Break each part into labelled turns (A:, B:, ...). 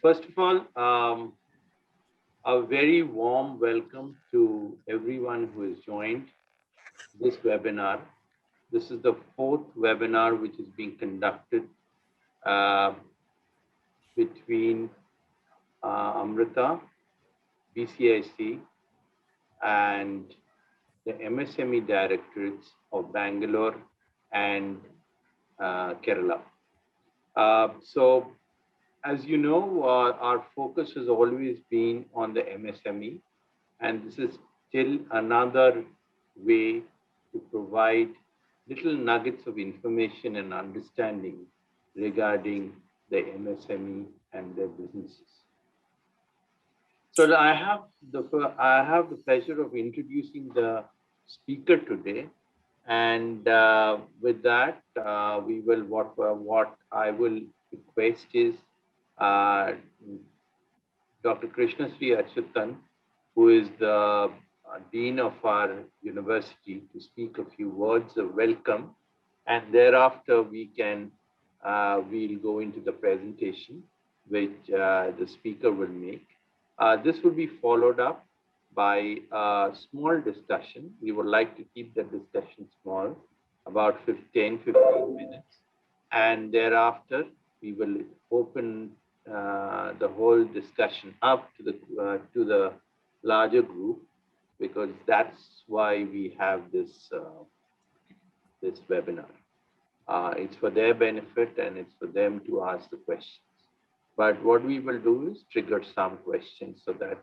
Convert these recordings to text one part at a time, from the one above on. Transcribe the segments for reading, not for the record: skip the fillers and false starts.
A: First of all, a very warm welcome to everyone who has joined this webinar. This is the fourth webinar which is being conducted uh, between Amrita, BCIC, and the MSME directorates of Bangalore and Kerala. So, as you know, our focus has always been on the MSME, and this is still another way to provide little nuggets of information and understanding regarding the MSME and their businesses. So I have the pleasure of introducing the speaker today, and with that, what I will request is Dr. Krishna Sri Achyutan, who is the Dean of our university, to speak a few words of welcome, and thereafter we'll go into the presentation which the speaker will make. This will be followed up by a small discussion. We would like to keep the discussion small, about 15 minutes, and thereafter we will open the whole discussion up to the larger group, because that's why we have this this webinar. It's for their benefit and it's for them to ask the questions. But what we will do is trigger some questions so that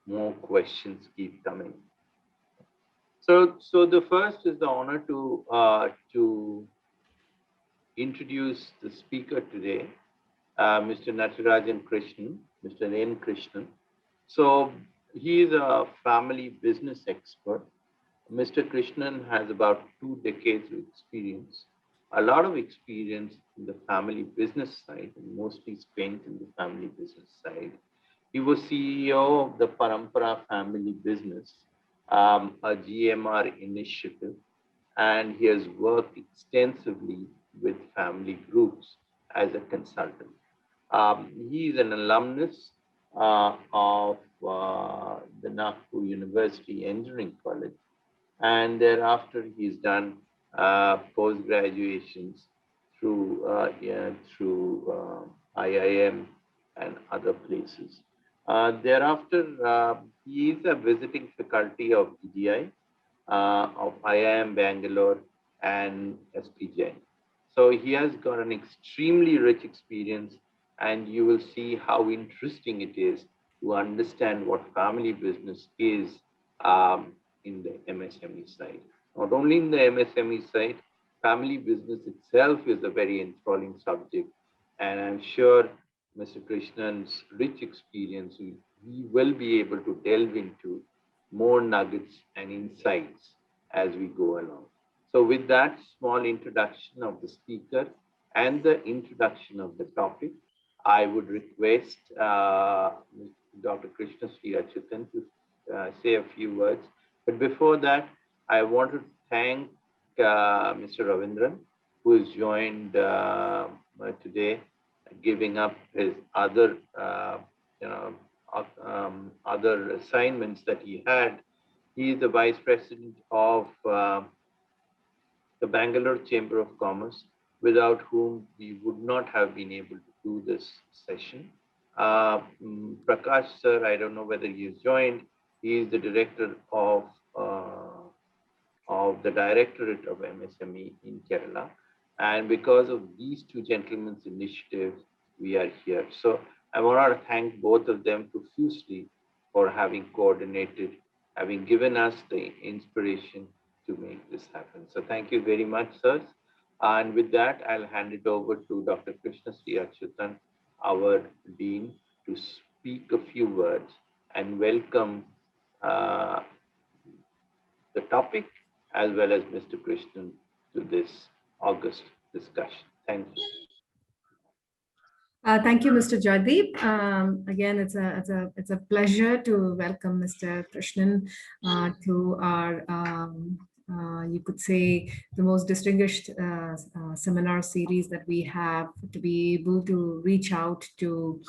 A: more questions keep coming. So the first is the honor to introduce the speaker today, Mr. Natarajan Krishnan, Mr. N. Krishnan. So he is a family business expert. Mr. Krishnan has about 2 decades of experience, a lot of experience in the family business side, and mostly spent in the family business side. He was CEO of the Parampara family business, a GMR initiative, and he has worked extensively with family groups as a consultant. He is an alumnus of the Nagpur University Engineering College, and thereafter he's done post-graduations through IIM and other places. Thereafter, he is a visiting faculty of EDI, of IIM Bangalore and SP Jain. So he has got an extremely rich experience, and you will see how interesting it is to understand what family business is in the MSME side. Not only in the MSME side, family business itself is a very enthralling subject, and I'm sure Mr. Krishnan's rich experience, we will be able to delve into more nuggets and insights as we go along. So with that small introduction of the speaker and the introduction of the topic, I would request Dr. Krishna Sri Achyutan to say a few words. But before that, I want to thank Mr. Ravindran, who has joined today, giving up his other other assignments that he had. He is the Vice President of the Bangalore Chamber of Commerce, without whom we would not have been able to do this session. Prakash sir, I don't know whether he has joined. He is the director of the Directorate of MSME in Kerala. And because of these 2 gentlemen's initiatives, we are here. So I want to thank both of them profusely for having coordinated, having given us the inspiration to make this happen. So thank you very much, sirs. And with that, I'll hand it over to Dr. Krishna Sri Achyutan, our Dean, to speak a few words and welcome the topic as well as Mr. Krishnan to this August discussion. Thank you.
B: Thank you, Mr. Jaydeep. Again, it's a pleasure to welcome Mr. Krishnan to our, you could say, the most distinguished seminar series that we have, to be able to reach out to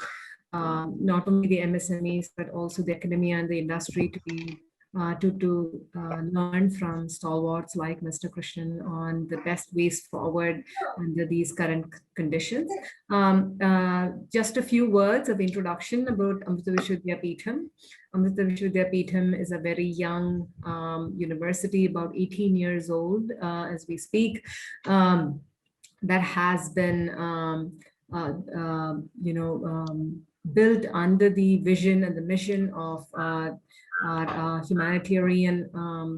B: not only the MSMEs, but also the academia and the industry to be learn from stalwarts like Mr. Krishnan on the best ways forward under these current conditions. Just a few words of introduction about Amrita Vishwavidyapeetham. Amrita Vishwavidyapeetham is a very young university, about 18 years old as we speak, that has been built under the vision and the mission of our humanitarian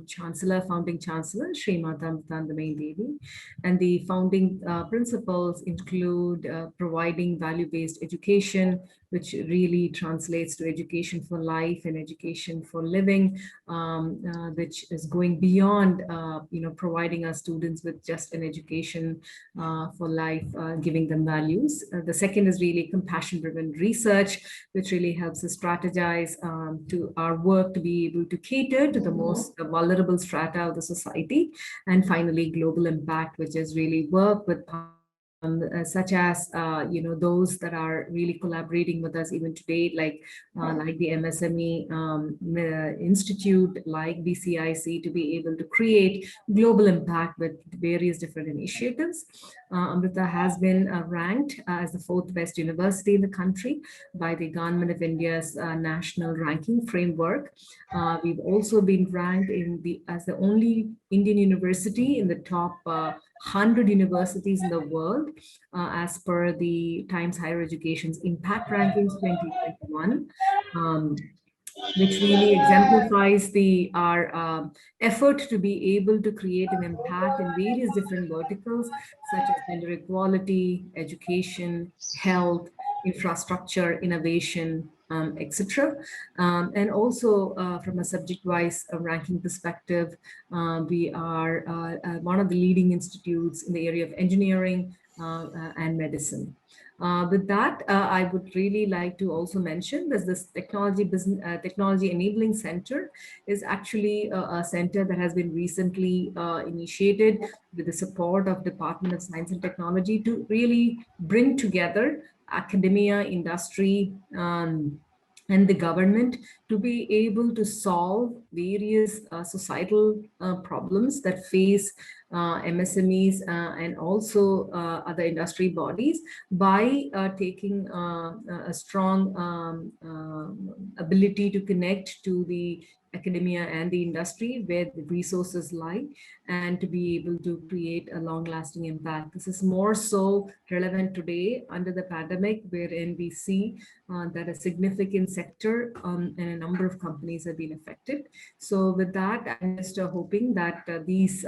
B: chancellor, founding chancellor, Srimati Amritanandamayi Devi. And the founding principles include providing value-based education, which really translates to education for life and education for living, which is going beyond, providing our students with just an education for life, giving them values. The second is really compassion-driven research, which really helps us strategize to our work to be able to cater to the most vulnerable strata of the society. And finally, global impact, which is really work with such as those that are really collaborating with us even today, like the MSME Institute, like BCIC, to be able to create global impact with various different initiatives. Amrita has been ranked as the 4th best university in the country by the Government of India's national ranking framework. We've also been ranked as the only Indian university in the top 100 universities in the world as per the Times Higher Education's Impact Rankings 2021. Which really exemplifies our effort to be able to create an impact in various different verticals, such as gender equality, education, health, infrastructure, innovation, etc. And also from a subject-wise ranking perspective, we are one of the leading institutes in the area of engineering and medicine. With that, I would really like to also mention that this technology enabling center is actually a center that has been recently initiated with the support of Department of Science and Technology to really bring together academia, industry, and the government to be able to solve various societal problems that face MSMEs and also other industry bodies by taking a strong ability to connect to the academia and the industry where the resources lie, and to be able to create a long-lasting impact. This is more so relevant today under the pandemic, wherein we see that a significant sector and a number of companies have been affected. So with that, I'm just hoping that these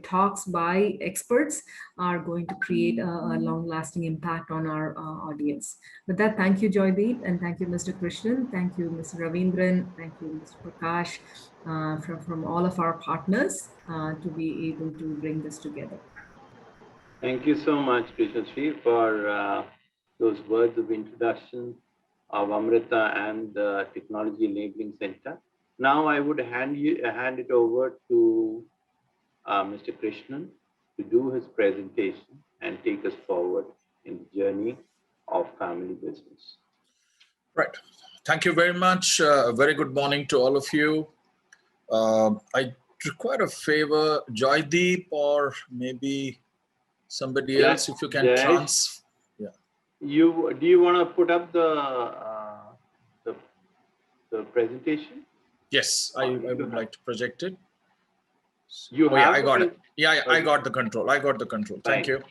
B: talks by experts are going to create a long-lasting impact on our audience. With that, thank you, Joydeep, and thank you, Mr. Krishnan. Thank you, Mr. Ravindran. Thank you, Mr. Prakash, from all of our partners to be able to bring this together.
A: Thank you so much, Krishnashree, for those words of introduction of Amrita and the Technology Enabling Center. Now I would hand it over to Mr. Krishnan to do his presentation and take us forward in the journey of family business.
C: Right. Thank you very much. Very good morning to all of you. I require a favor, Joydeep, or maybe somebody else, if you can do you
A: want to put up the presentation?
C: Yes, I would like to project it.
A: I
C: got it. Yeah, I got the control. Thank you.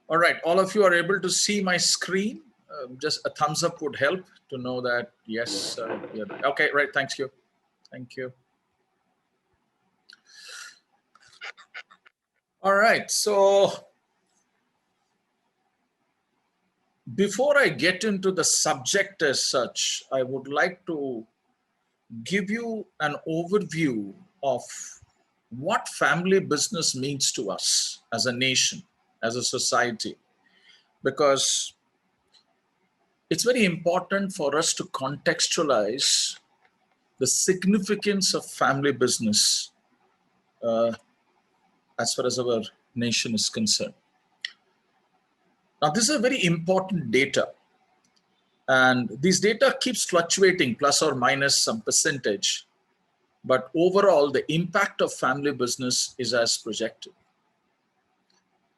C: All right, all of you are able to see my screen. Just a thumbs up would help to know that, yes. Okay, right, thank you. All right, so before I get into the subject as such, I would like to give you an overview of what family business means to us as a nation, as a society, because it's very important for us to contextualize the significance of family business as far as our nation is concerned. Now, this is a very important data. And these data keeps fluctuating plus or minus some percentage. But overall, the impact of family business is as projected.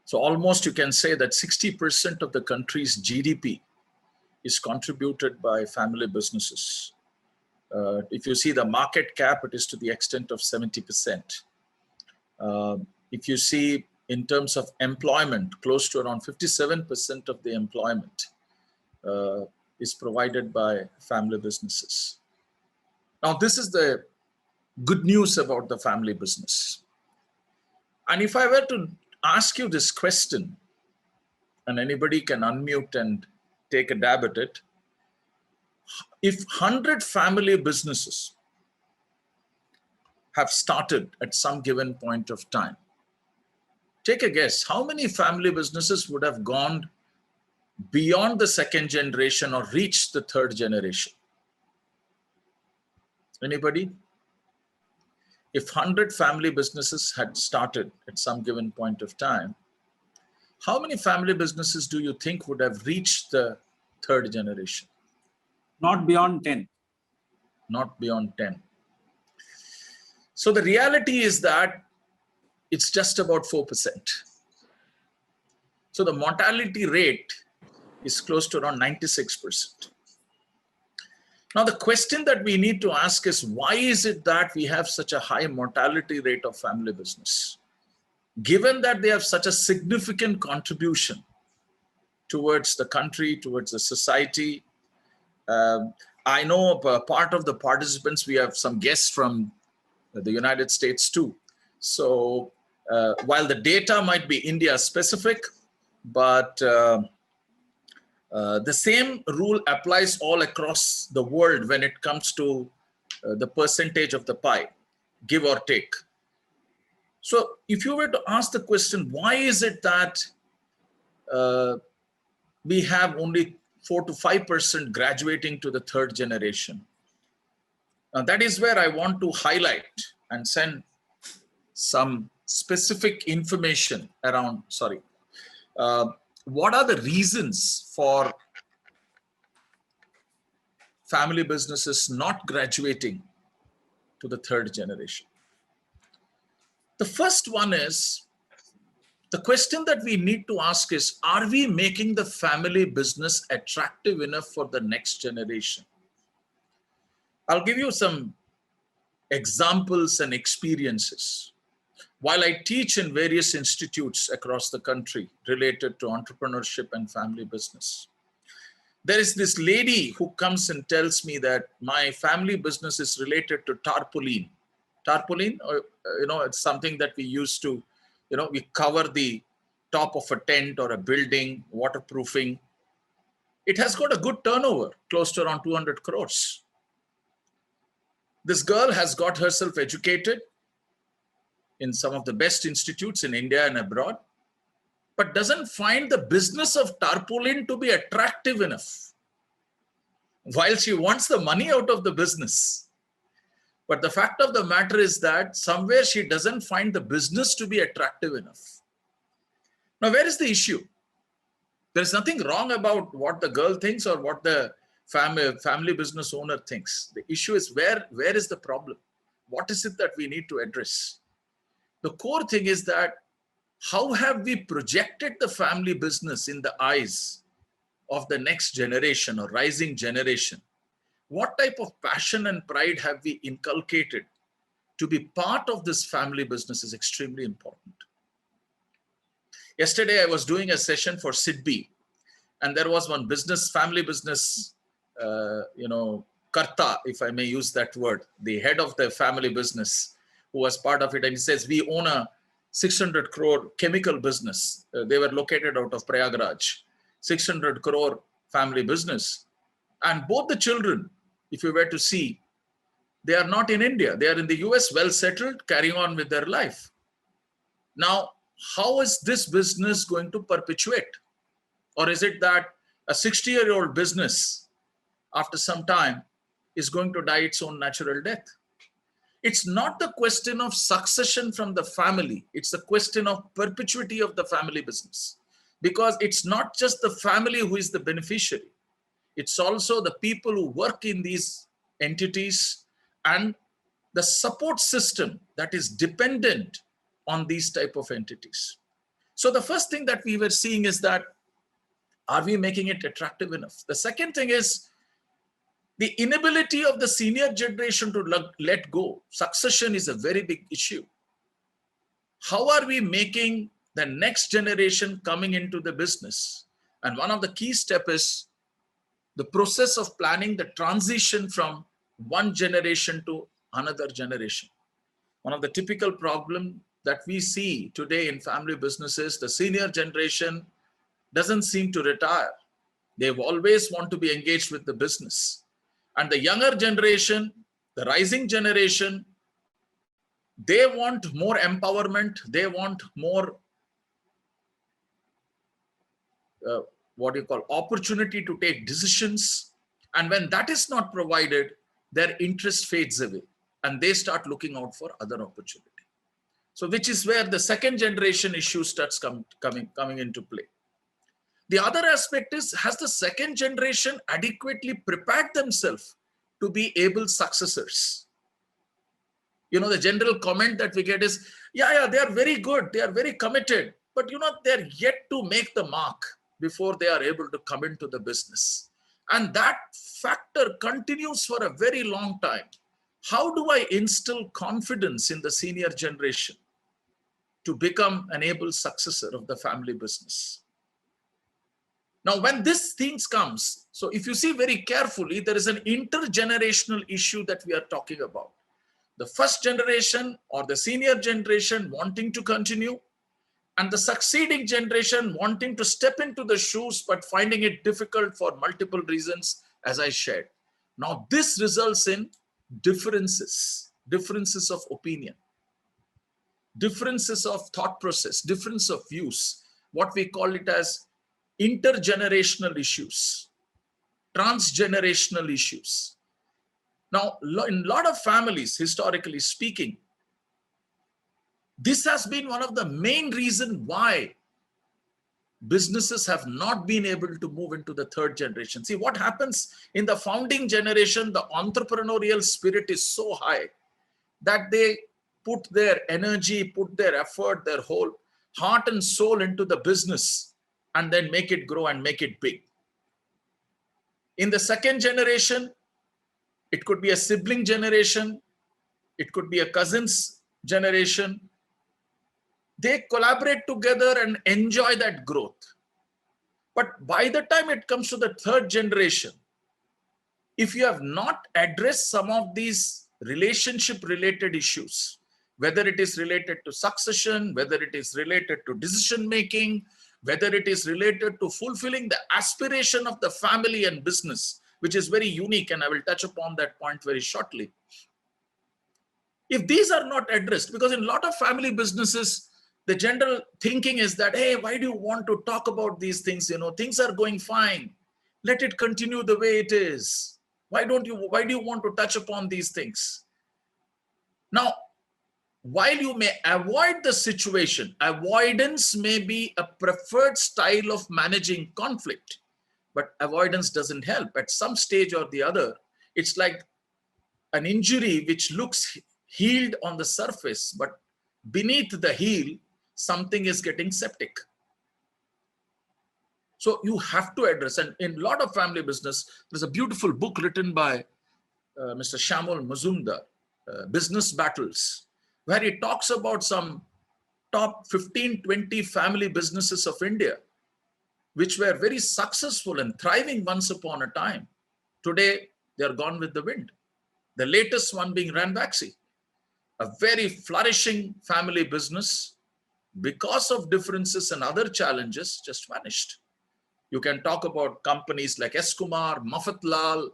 C: So almost you can say that 60% of the country's GDP is contributed by family businesses. If you see the market cap, it is to the extent of 70%. If you see in terms of employment, close to around 57% of the employment is provided by family businesses. Now, this is the good news about the family business. And if I were to ask you this question, and anybody can unmute and take a dab at it, if 100 family businesses have started at some given point of time, take a guess, how many family businesses would have gone beyond the second generation or reached the third generation? Anybody? If 100 family businesses had started at some given point of time, how many family businesses do you think would have reached the third generation?
D: Not beyond 10.
C: Not beyond 10. So the reality is that it's just about 4%. So the mortality rate is close to around 96%. Now, the question that we need to ask is, why is it that we have such a high mortality rate of family business? Given that they have such a significant contribution towards the country, towards the society. I know part of the participants, we have some guests from the United States too. So while the data might be India specific, but the same rule applies all across the world when it comes to the percentage of the pie, give or take. So if you were to ask the question, why is it that we have only 4 to 5% graduating to the third generation? Now that is where I want to highlight and send some specific information around, what are the reasons for family businesses not graduating to the third generation? The first one is, the question that we need to ask is, are we making the family business attractive enough for the next generation? I'll give you some examples and experiences. While I teach in various institutes across the country related to entrepreneurship and family business, there is this lady who comes and tells me that my family business is related to tarpaulin. Tarpaulin, it's something that we use to, we cover the top of a tent or a building, waterproofing. It has got a good turnover, close to around 200 crores. This girl has got herself educated in some of the best institutes in India and abroad, but doesn't find the business of tarpaulin to be attractive enough. While she wants the money out of the business. But the fact of the matter is that somewhere she doesn't find the business to be attractive enough. Now, where is the issue? There's nothing wrong about what the girl thinks or what the family business owner thinks. The issue is where is the problem? What is it that we need to address? The core thing is that how have we projected the family business in the eyes of the next generation or rising generation? What type of passion and pride have we inculcated to be part of this family business is extremely important. Yesterday, I was doing a session for SIDBI, and there was one family business, karta, if I may use that word, the head of the family business who was part of it. And he says, we own a 600 crore chemical business. They were located out of Prayagraj, 600 crore family business. And both the children, if you were to see, they are not in India. They are in the US, well settled, carrying on with their life. Now, how is this business going to perpetuate? Or is it that a 60-year-old business, after some time, is going to die its own natural death? It's not the question of succession from the family. It's the question of perpetuity of the family business. because it's not just the family who is the beneficiary. It's also the people who work in these entities and the support system that is dependent on these type of entities. So the first thing that we were seeing is that, are we making it attractive enough? The second thing is the inability of the senior generation to let go. Succession is a very big issue. How are we making the next generation coming into the business? And one of the key steps is the process of planning the transition from one generation to another generation. One of the typical problems that we see today in family businesses, the senior generation doesn't seem to retire. They always want to be engaged with the business. And the younger generation, the rising generation, they want more empowerment. They want more, opportunity to take decisions. And when that is not provided, their interest fades away and they start looking out for other opportunity. So which is where the second generation issue starts coming into play. The other aspect is, has the second generation adequately prepared themselves to be able successors? You know, the general comment that we get is, yeah, they are very good, they are very committed, but you know, they're yet to make the mark before they are able to come into the business. And that factor continues for a very long time. How do I instill confidence in the senior generation to become an able successor of the family business? Now, when this things comes, so if you see very carefully, there is an intergenerational issue that we are talking about. The first generation or the senior generation wanting to continue, and the succeeding generation wanting to step into the shoes, but finding it difficult for multiple reasons, as I shared. Now, this results in differences of opinion, differences of thought process, difference of views, what we call it as intergenerational issues, transgenerational issues. Now, in a lot of families, historically speaking, this has been one of the main reasons why businesses have not been able to move into the third generation. See, what happens in the founding generation, the entrepreneurial spirit is so high that they put their energy, put their effort, their whole heart and soul into the business and then make it grow and make it big. In the second generation, it could be a sibling generation, it could be a cousin's generation. They collaborate together and enjoy that growth. But by the time it comes to the third generation, if you have not addressed some of these relationship-related issues, whether it is related to succession, whether it is related to decision-making, whether it is related to fulfilling the aspiration of the family and business, which is very unique, and I will touch upon that point very shortly. If these are not addressed, because in a lot of family businesses, the general thinking is that, hey, why do you want to talk about these things? You know, things are going fine. Let it continue the way it is. Why do you want to touch upon these things? Now, while you may avoid the situation, avoidance may be a preferred style of managing conflict, but avoidance doesn't help. At some stage or the other, it's like an injury which looks healed on the surface, but beneath the heel, something is getting septic. So you have to address, and in a lot of family business, there's a beautiful book written by Mr. Shamul Mazumdar, Business Battles, where he talks about some top 15, 20 family businesses of India, which were very successful and thriving once upon a time. Today, they are gone with the wind. The latest one being Ranbaxy, a very flourishing family business, because of differences and other challenges, just vanished. You can talk about companies like Eskumar, Mafatlal,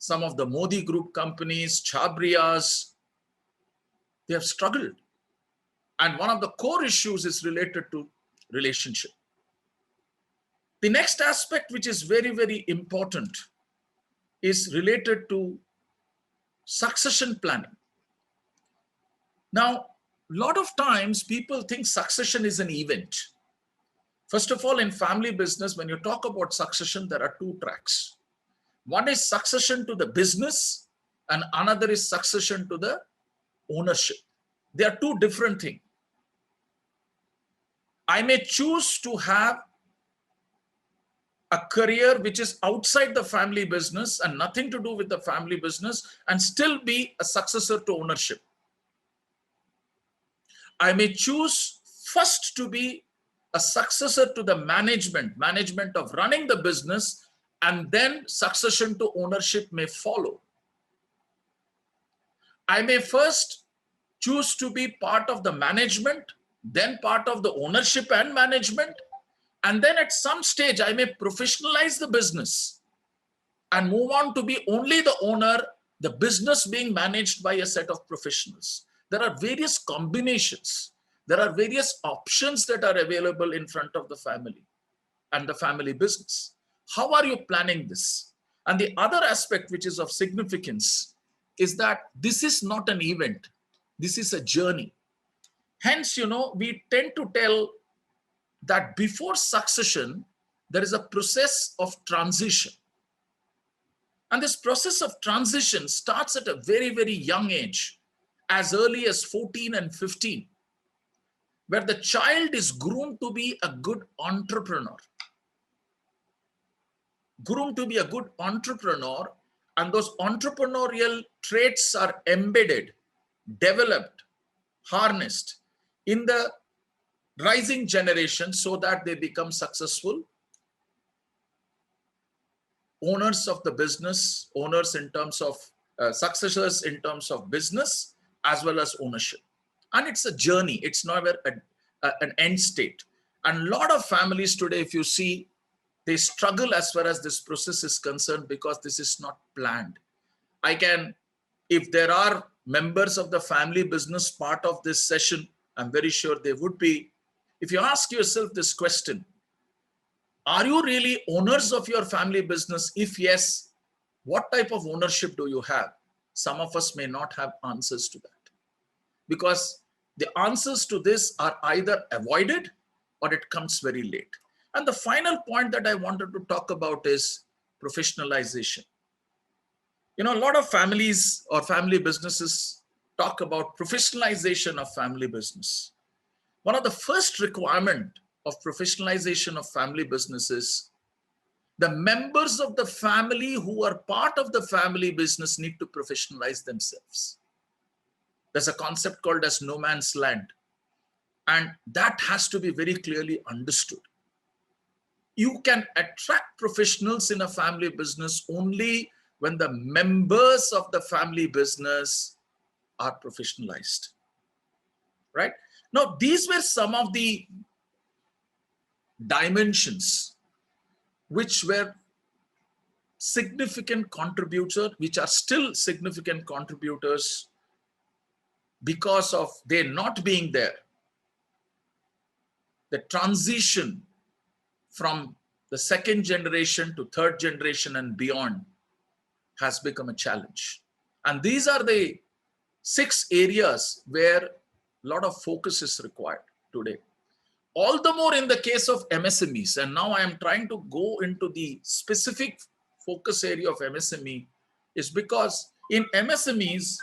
C: some of the Modi Group companies, Chabrias. They have struggled. And one of the core issues is related to relationship. The next aspect, which is very, very important, is related to succession planning. Now, a lot of times people think succession is an event. First of all, in family business, when you talk about succession, there are two tracks. One is succession to the business and another is succession to the ownership. They are two different things. I may choose to have a career which is outside the family business and nothing to do with the family business and still be a successor to ownership. I may choose first to be a successor to the management of running the business, and then succession to ownership may follow. I may first choose to be part of the management, then part of the ownership and management, and then at some stage I may professionalize the business and move on to be only the owner, the business being managed by a set of professionals. There are various combinations. There are various options that are available in front of the family and the family business. How are you planning this? And the other aspect which is of significance is that this is not an event. This is a journey. Hence, we tend to tell that before succession, there is a process of transition. And this process of transition starts at a very, very young age, as early as 14 and 15, where the child is groomed to be a good entrepreneur. Groomed to be a good entrepreneur, and those entrepreneurial traits are embedded, developed, harnessed in the rising generation so that they become successful owners of the business, owners in terms of successors in terms of business as well as ownership. And it's a journey. It's never an end state. And a lot of families today, if you see, they struggle as far as this process is concerned because this is not planned. If there are members of the family business part of this session, I'm very sure they would be. If you ask yourself this question, are you really owners of your family business? If yes, what type of ownership do you have? Some of us may not have answers to that, because the answers to this are either avoided or it comes very late. And the final point that I wanted to talk about is professionalization. A lot of families or family businesses talk about professionalization of family business. One of the first requirements of professionalization of family businesses, the members of the family who are part of the family business need to professionalize themselves. There's a concept called as no man's land, and that has to be very clearly understood. You can attract professionals in a family business only when the members of the family business are professionalized, right? Now, these were some of the dimensions which were significant contributors, which are still significant contributors because of their not being there. The transition from the second generation to third generation and beyond has become a challenge. And these are the 6 areas where a lot of focus is required today. All the more in the case of MSMEs. And now I am trying to go into the specific focus area of MSME is because in MSMEs,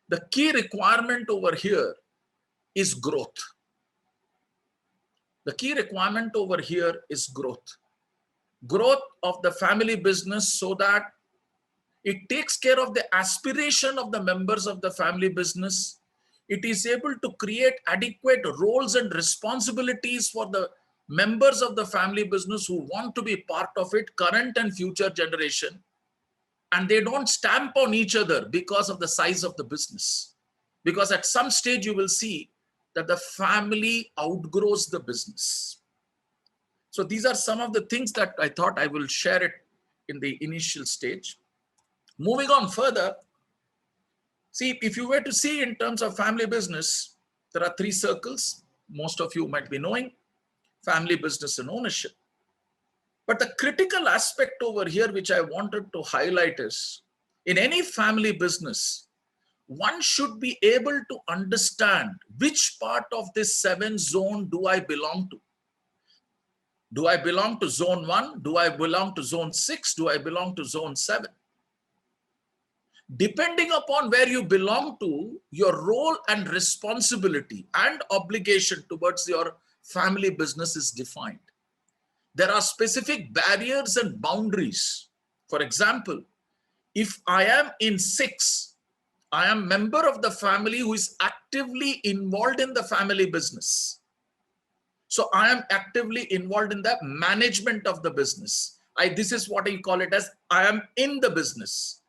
C: the key requirement over here is growth. The key requirement over here is growth. Growth of the family business so that it takes care of the aspiration of the members of the family business. It is able to create adequate roles and responsibilities for the members of the family business who want to be part of it, current and future generation. And they don't stamp on each other because of the size of the business. Because at some stage you will see that the family outgrows the business. So these are some of the things that I thought I will share it in the initial stage. Moving on further, see, if you were to see in terms of family business, there are 3 circles. Most of you might be knowing: family, business, and ownership. But the critical aspect over here, which I wanted to highlight is, in any family business, one should be able to understand which part of this 7 zone do I belong to. Do I belong to zone 1? Do I belong to zone 6? Do I belong to zone 7? Depending upon where you belong to, your role and responsibility and obligation towards your family business is defined. There are specific barriers and boundaries. For example, if I am in 6, I am a member of the family who is actively involved in the family business. So I am actively involved in the management of the business. This is what I call it as I am in the business.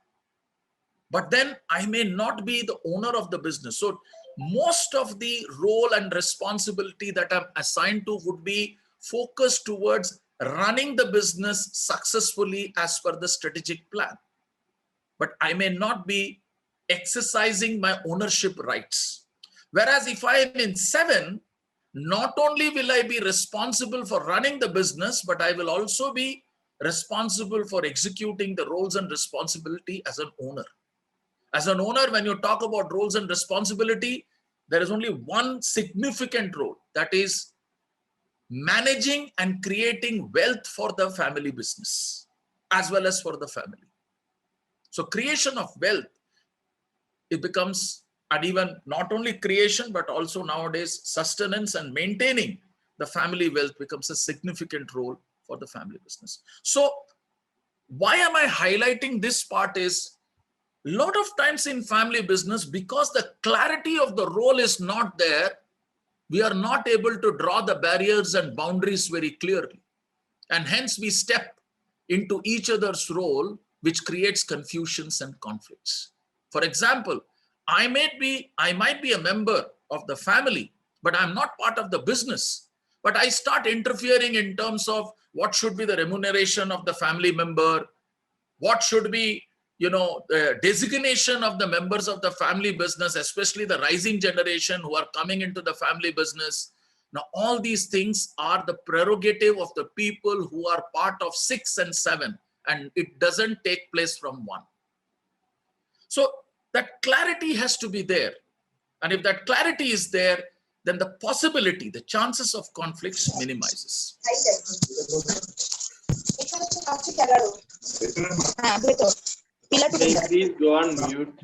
C: But then I may not be the owner of the business. So most of the role and responsibility that I'm assigned to would be focused towards running the business successfully as per the strategic plan. But I may not be exercising my ownership rights. Whereas if I am in 7, not only will I be responsible for running the business, but I will also be responsible for executing the roles and responsibility as an owner. As an owner, when you talk about roles and responsibility, there is only one significant role, that is managing and creating wealth for the family business as well as for the family. So creation of wealth, it becomes, and even not only creation, but also nowadays sustenance and maintaining the family wealth becomes a significant role for the family business. So why am I highlighting this part is, a lot of times in family business, because the clarity of the role is not there, we are not able to draw the barriers and boundaries very clearly. And hence we step into each other's role, which creates confusions and conflicts. For example, I might be a member of the family, but I'm not part of the business. But I start interfering in terms of what should be the remuneration of the family member, what should be the designation of the members of the family business, especially the rising generation who are coming into the family business. Now, all these things are the prerogative of the people who are part of 6 and 7, and it doesn't take place from 1. So that clarity has to be there. And if that clarity is there, then the possibility, the chances of conflicts minimizes.
A: Can you please go on mute,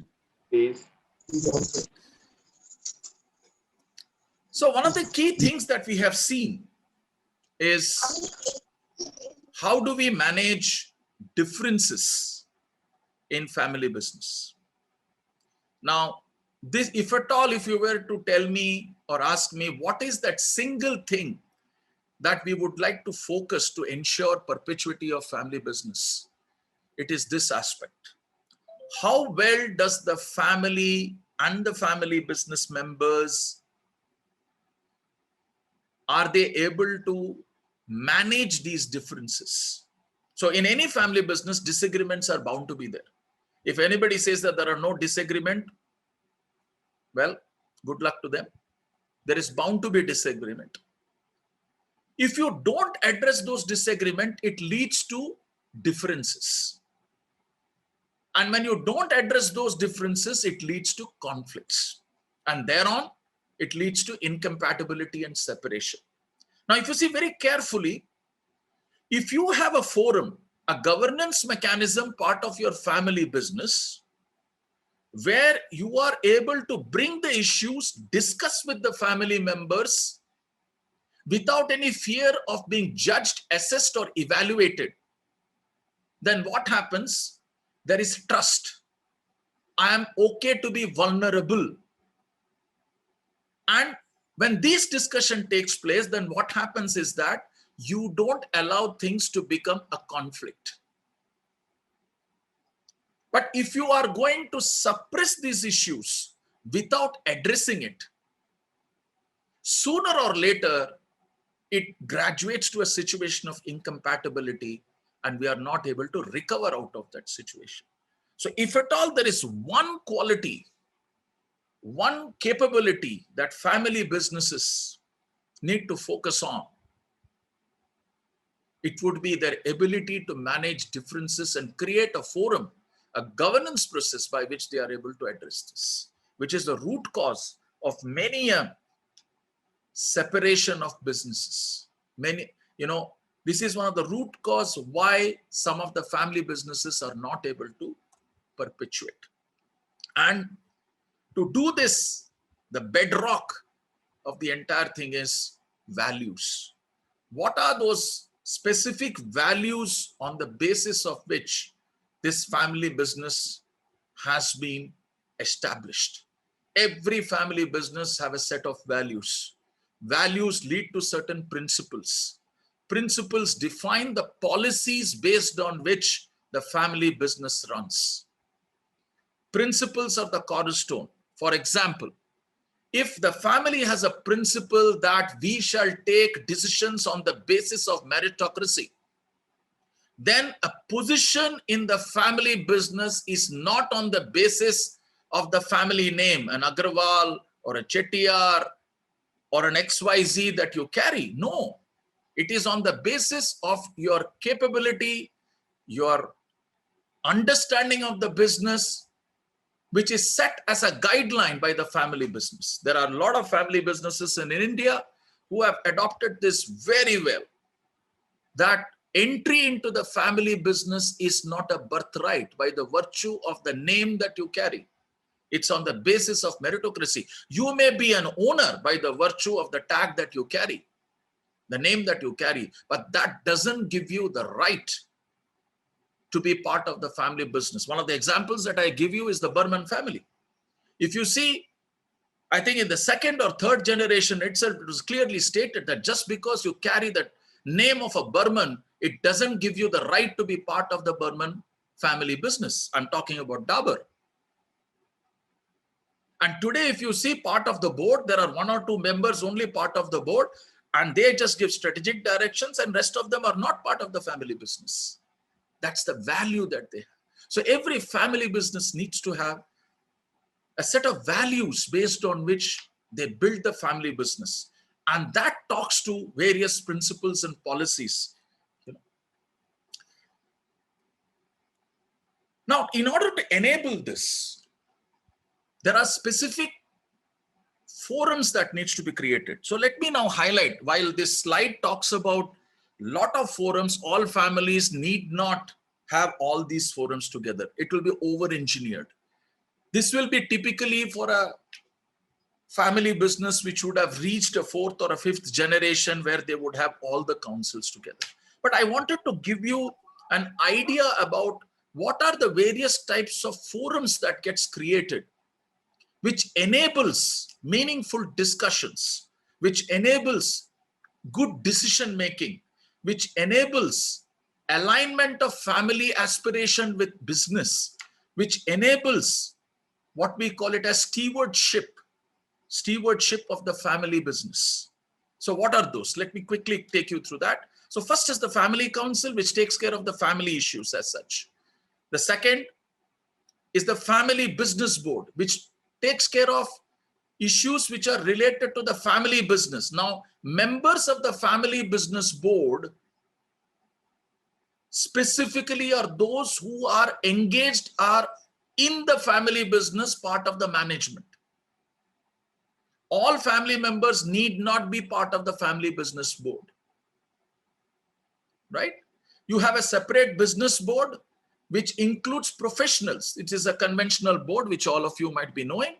A: please?
C: So one of the key things that we have seen is how do we manage differences in family business. Now, this, if at all, if you were to tell me or ask me, what is that single thing that we would like to focus to ensure perpetuity of family business, it is this aspect. How well does the family and the family business members, are they able to manage these differences? So in any family business, disagreements are bound to be there. If anybody says that there are no disagreement, well, good luck to them. There is bound to be disagreement. If you don't address those disagreements, it leads to differences. And when you don't address those differences, it leads to conflicts. And thereon, it leads to incompatibility and separation. Now, if you see very carefully, if you have a forum, a governance mechanism, part of your family business, where you are able to bring the issues, discuss with the family members without any fear of being judged, assessed, or evaluated, then what happens? There is trust. I am okay to be vulnerable. And when this discussion takes place, then what happens is that you don't allow things to become a conflict. But if you are going to suppress these issues without addressing it, sooner or later, it graduates to a situation of incompatibility, and we are not able to recover out of that situation. So if at all there is one quality, one capability that family businesses need to focus on, it would be their ability to manage differences and create a forum, a governance process by which they are able to address this, which is the root cause of many separation of businesses. Many, This is one of the root cause why some of the family businesses are not able to perpetuate. And to do this, the bedrock of the entire thing is values. What are those specific values on the basis of which this family business has been established? Every family business have a set of values. Values lead to certain principles. Principles define the policies based on which the family business runs. Principles are the cornerstone. For example, if the family has a principle that we shall take decisions on the basis of meritocracy, then a position in the family business is not on the basis of the family name, an Agrawal or a Chettiar or an XYZ that you carry. No, it is on the basis of your capability, your understanding of the business, which is set as a guideline by the family business. There are a lot of family businesses in India who have adopted this very well, that entry into the family business is not a birthright by the virtue of the name that you carry. It's on the basis of meritocracy. You may be an owner by the virtue of the tag that you carry, the name that you carry, but that doesn't give you the right to be part of the family business. One of the examples that I give you is the Burman family. If you see, I think in the second or third generation itself, it was clearly stated that just because you carry the name of a Burman, it doesn't give you the right to be part of the Burman family business. I'm talking about Dabur. And today, if you see part of the board, there are 1 or 2 members only part of the board, and they just give strategic directions, and rest of them are not part of the family business. That's the value that they have. So every family business needs to have a set of values based on which they build the family business. And that talks to various principles and policies. Now, in order to enable this, there are specific forums that needs to be created. So let me now highlight, while this slide talks about lot of forums, all families need not have all these forums together. It will be over-engineered. This will be typically for a family business which would have reached a 4th or a 5th generation where they would have all the councils together. But I wanted to give you an idea about what are the various types of forums that gets created, which enables meaningful discussions, which enables good decision making, which enables alignment of family aspiration with business, which enables what we call it as stewardship of the family business. So what are those? Let me quickly take you through that. So first is the family council, which takes care of the family issues as such. The second is the family business board, which takes care of issues which are related to the family business. Now, members of the family business board specifically are those who are engaged, are in the family business, part of the management. All family members need not be part of the family business board, right? You have a separate business board, which includes professionals. It is a conventional board, which all of you might be knowing.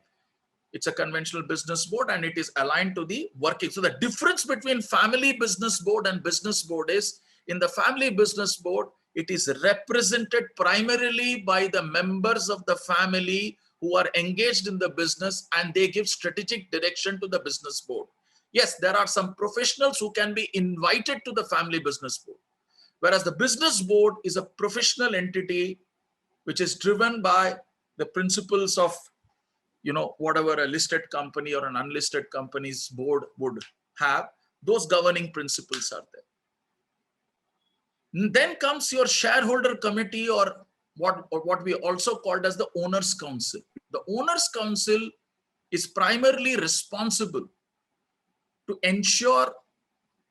C: It's a conventional business board and it is aligned to the working. So the difference between family business board and business board is, in the family business board, it is represented primarily by the members of the family who are engaged in the business, and they give strategic direction to the business board. Yes, there are some professionals who can be invited to the family business board, whereas the business board is a professional entity which is driven by the principles of, you know, whatever a listed company or an unlisted company's board would have. Those governing principles are there. Then comes your shareholder committee, or what we also called as the owners council. The owners council is primarily responsible to ensure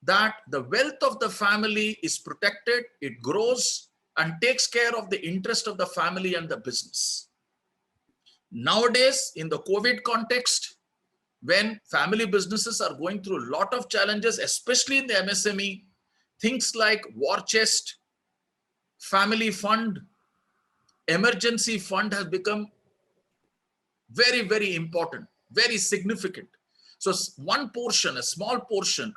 C: that the wealth of the family is protected, it grows, and takes care of the interest of the family and the business. Nowadays, in the COVID context, when family businesses are going through a lot of challenges, especially in the MSME, things like war chest, family fund, emergency fund has become very, very important, very significant. So one portion, a small portion,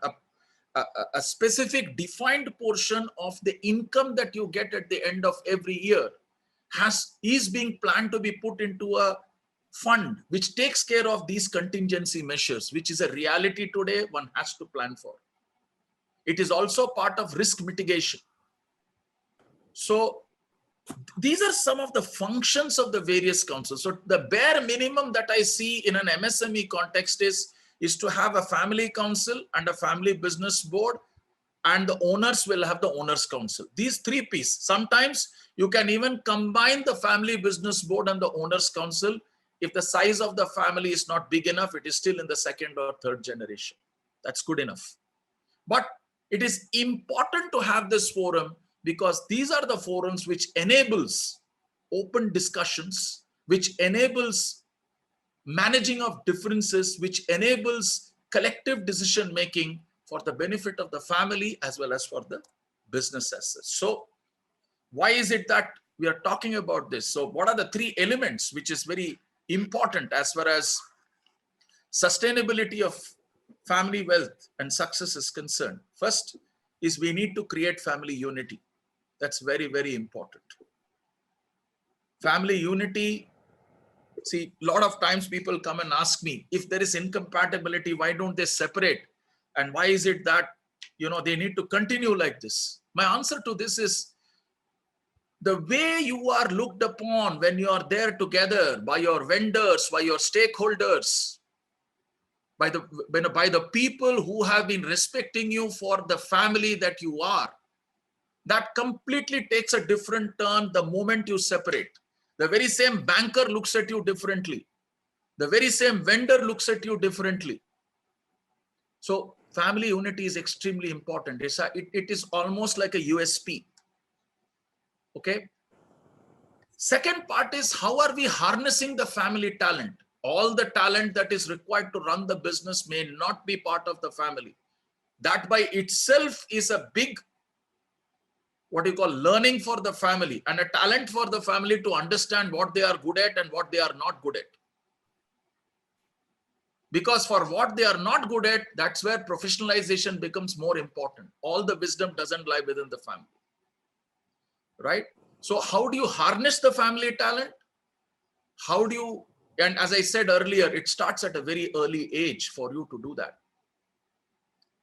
C: a specific defined portion of the income that you get at the end of every year is being planned to be put into a fund which takes care of these contingency measures, which is a reality today one has to plan for. It is also part of risk mitigation. So these are some of the functions of the various councils. So the bare minimum that I see in an MSME context is to have a family council and a family business board, and the owners will have the owners council. These three pieces. Sometimes you can even combine the family business board and the owners council. If the size of the family is not big enough, it is still in the second or third generation. That's good enough. But it is important to have this forum because these are the forums which enables open discussions, which enables managing of differences, which enables collective decision making for the benefit of the family as well as for the business assets. So why is it that we are talking about this? So what are the three elements which is very important as far as sustainability of family wealth and success is concerned? First is we need to create family unity. That's very, very important. Family unity. See, a lot of times people come and ask me, if there is incompatibility, why don't they separate? And why is it that, they need to continue like this? My answer to this is the way you are looked upon when you are there together by your vendors, by your stakeholders, by the people who have been respecting you for the family that you are, that completely takes a different turn the moment you separate. The very same banker looks at you differently. The very same vendor looks at you differently. So family unity is extremely important. It is almost like a USP. Okay. Second part is, how are we harnessing the family talent? All the talent that is required to run the business may not be part of the family. That by itself is a big, what you call, learning for the family and a talent for the family to understand what they are good at and what they are not good at. Because for what they are not good at, that's where professionalization becomes more important. All the wisdom doesn't lie within the family, right? So how do you harness the family talent? How do you, and as I said earlier, it starts at a very early age for you to do that.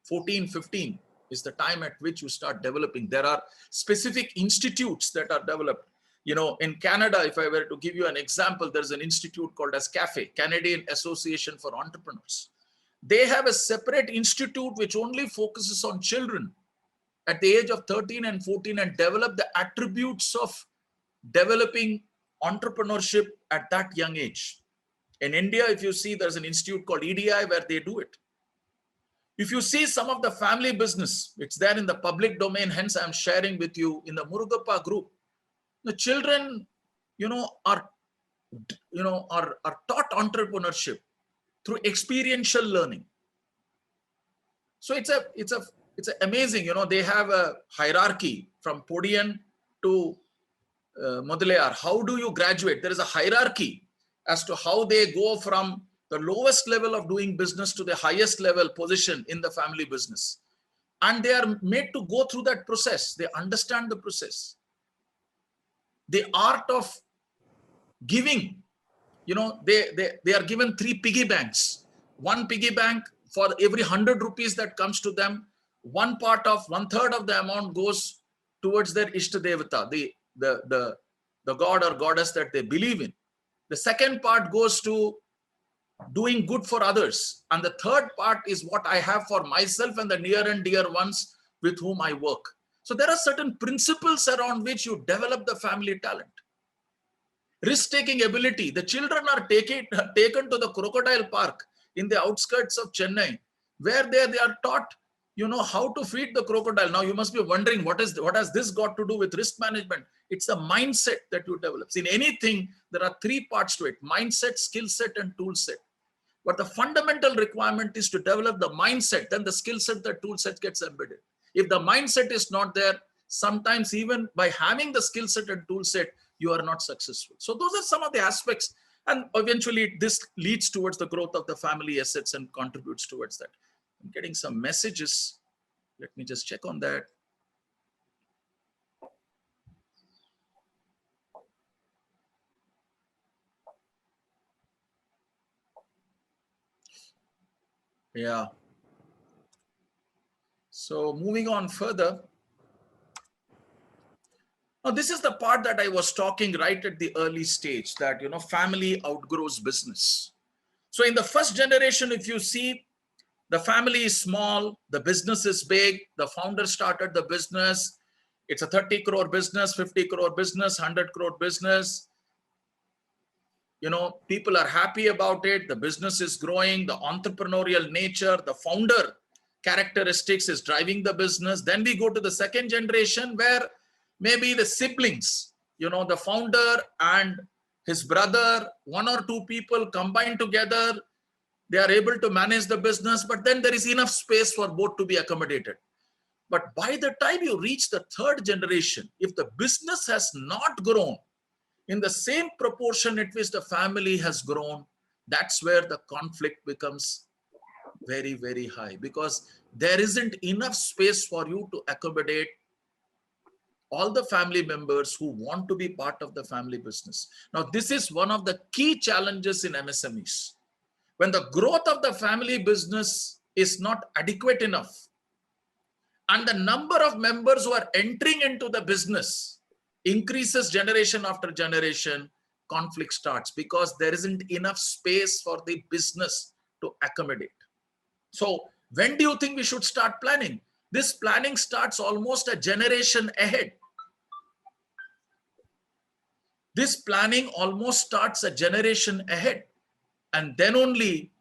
C: 14, 15 is the time at which you start developing. There are specific institutes that are developed. In Canada, if I were to give you an example, there's an institute called as CAFE, Canadian Association for Entrepreneurs. They have a separate institute which only focuses on children at the age of 13 and 14 and develop the attributes of developing entrepreneurship at that young age. In India, if you see, there's an institute called EDI where they do it. If you see some of the family business, it's there in the public domain, hence I'm sharing with you in the Murugappa group. The children, are taught entrepreneurship through experiential learning. So it's amazing. They have a hierarchy from Podian to Modular. How do you graduate? There is a hierarchy as to how they go from the lowest level of doing business to the highest level position in the family business. And they are made to go through that process. They understand the process. The art of giving, they are given 3 piggy banks. One piggy bank for every 100 rupees that comes to them. One third of the amount goes towards their Ishta Devata, the god or goddess that they believe in. The second part goes to doing good for others. And the third part is what I have for myself and the near and dear ones with whom I work. So there are certain principles around which you develop the family talent. Risk-taking ability. The children are taken to the crocodile park in the outskirts of Chennai, where they are taught, how to feed the crocodile. Now you must be wondering, what has this got to do with risk management? It's a mindset that you develop. In anything, there are 3 parts to it: mindset, skill set, and tool set. But the fundamental requirement is to develop the mindset, then the skill set, the tool set gets embedded. If the mindset is not there, sometimes even by having the skill set and tool set, you are not successful. So those are some of the aspects. And eventually this leads towards the growth of the family assets and contributes towards that. I'm getting some messages. Let me just check on that. Yeah. So moving on further. Now, this is the part that I was talking right at the early stage, that, family outgrows business. So in the first generation, if you see, the family is small, the business is big, the founder started the business. It's a 30 crore business, 50 crore business, 100 crore business. People are happy about it. The business is growing. The entrepreneurial nature, the founder characteristics is driving the business. Then we go to the second generation where maybe the siblings, the founder and his brother, one or two people combined together, they are able to manage the business, but then there is enough space for both to be accommodated. But by the time you reach the third generation, if the business has not grown in the same proportion at which the family has grown, that's where the conflict becomes very, very high, because there isn't enough space for you to accommodate all the family members who want to be part of the family business. Now, this is one of the key challenges in MSMEs. When the growth of the family business is not adequate enough, and the number of members who are entering into the business increases generation after generation, conflict starts because there isn't enough space for the business to accommodate. So when do you think we should start planning? This planning starts almost a generation ahead. This planning almost starts a generation ahead. And then only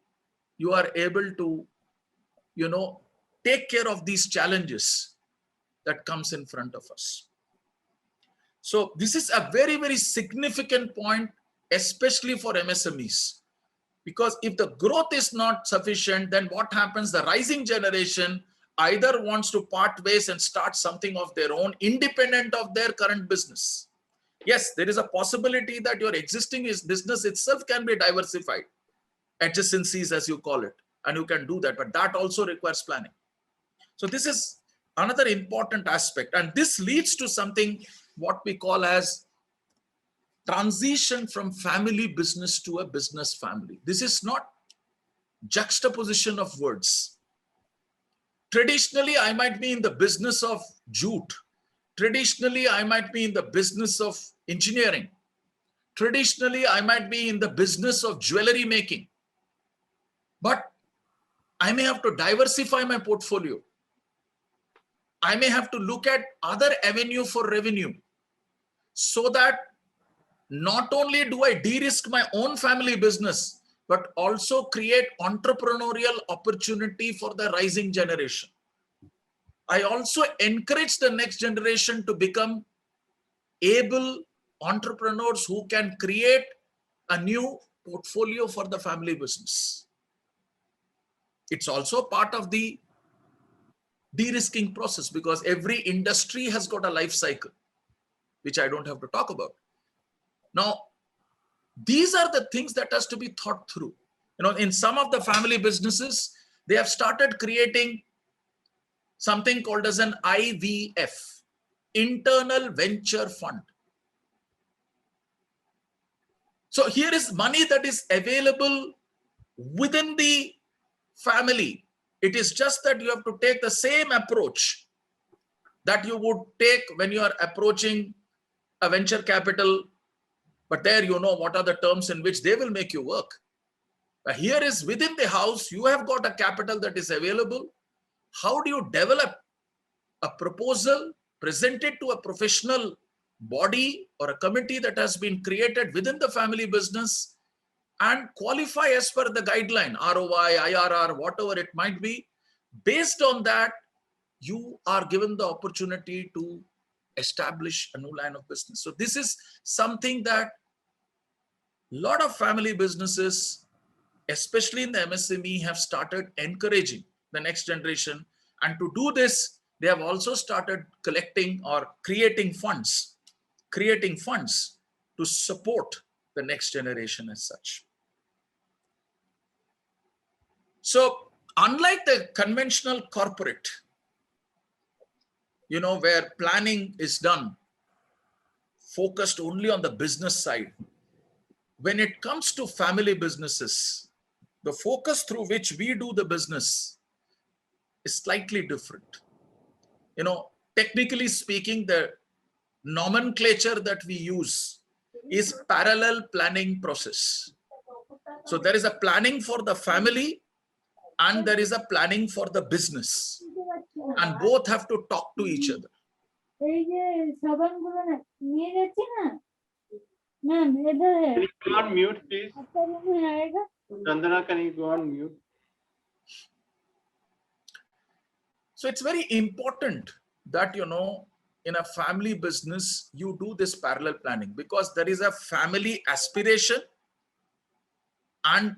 C: you are able to, take care of these challenges that comes in front of us. So this is a very, very significant point, especially for MSMEs. Because if the growth is not sufficient, then what happens? The rising generation either wants to part ways and start something of their own, independent of their current business. Yes, there is a possibility that your existing business itself can be diversified, adjacencies as you call it, and you can do that, but that also requires planning. So this is another important aspect, and this leads to something what we call as transition from family business to a business family. This is not juxtaposition of words. Traditionally, I might be in the business of jute. Traditionally, I might be in the business of engineering. Traditionally, I might be in the business of jewelry making. But I may have to diversify my portfolio. I may have to look at other avenue for revenue, so that not only do I de-risk my own family business, but also create entrepreneurial opportunity for the rising generation. I also encourage the next generation to become able entrepreneurs who can create a new portfolio for the family business. It's also part of the de-risking process, because every industry has got a life cycle, which I don't have to talk about. Now, these are the things that has to be thought through. In some of the family businesses, they have started creating something called as an IVF, Internal Venture Fund. So here is money that is available within the family. It is just that you have to take the same approach that you would take when you are approaching a venture capital, but there what are the terms in which they will make you work. But here is within the house, you have got a capital that is available. How do you develop a proposal, present it to a professional body or a committee that has been created within the family business, and qualify as per the guideline, ROI, IRR, whatever it might be. Based on that, you are given the opportunity to establish a new line of business. So this is something that a lot of family businesses, especially in the MSME, have started encouraging the next generation. And to do this, they have also started collecting or creating funds to support the next generation as such. So unlike the conventional corporate, where planning is done focused only on the business side, when it comes to family businesses, the focus through which we do the business is slightly different. Technically speaking, the nomenclature that we use is parallel planning process. So there is a planning for the family and there is a planning for the business, and both have to talk to each other.
A: Can you go on mute, please? Chandana, can you go on mute?
C: So it's very important that, in a family business, you do this parallel planning, because there is a family aspiration and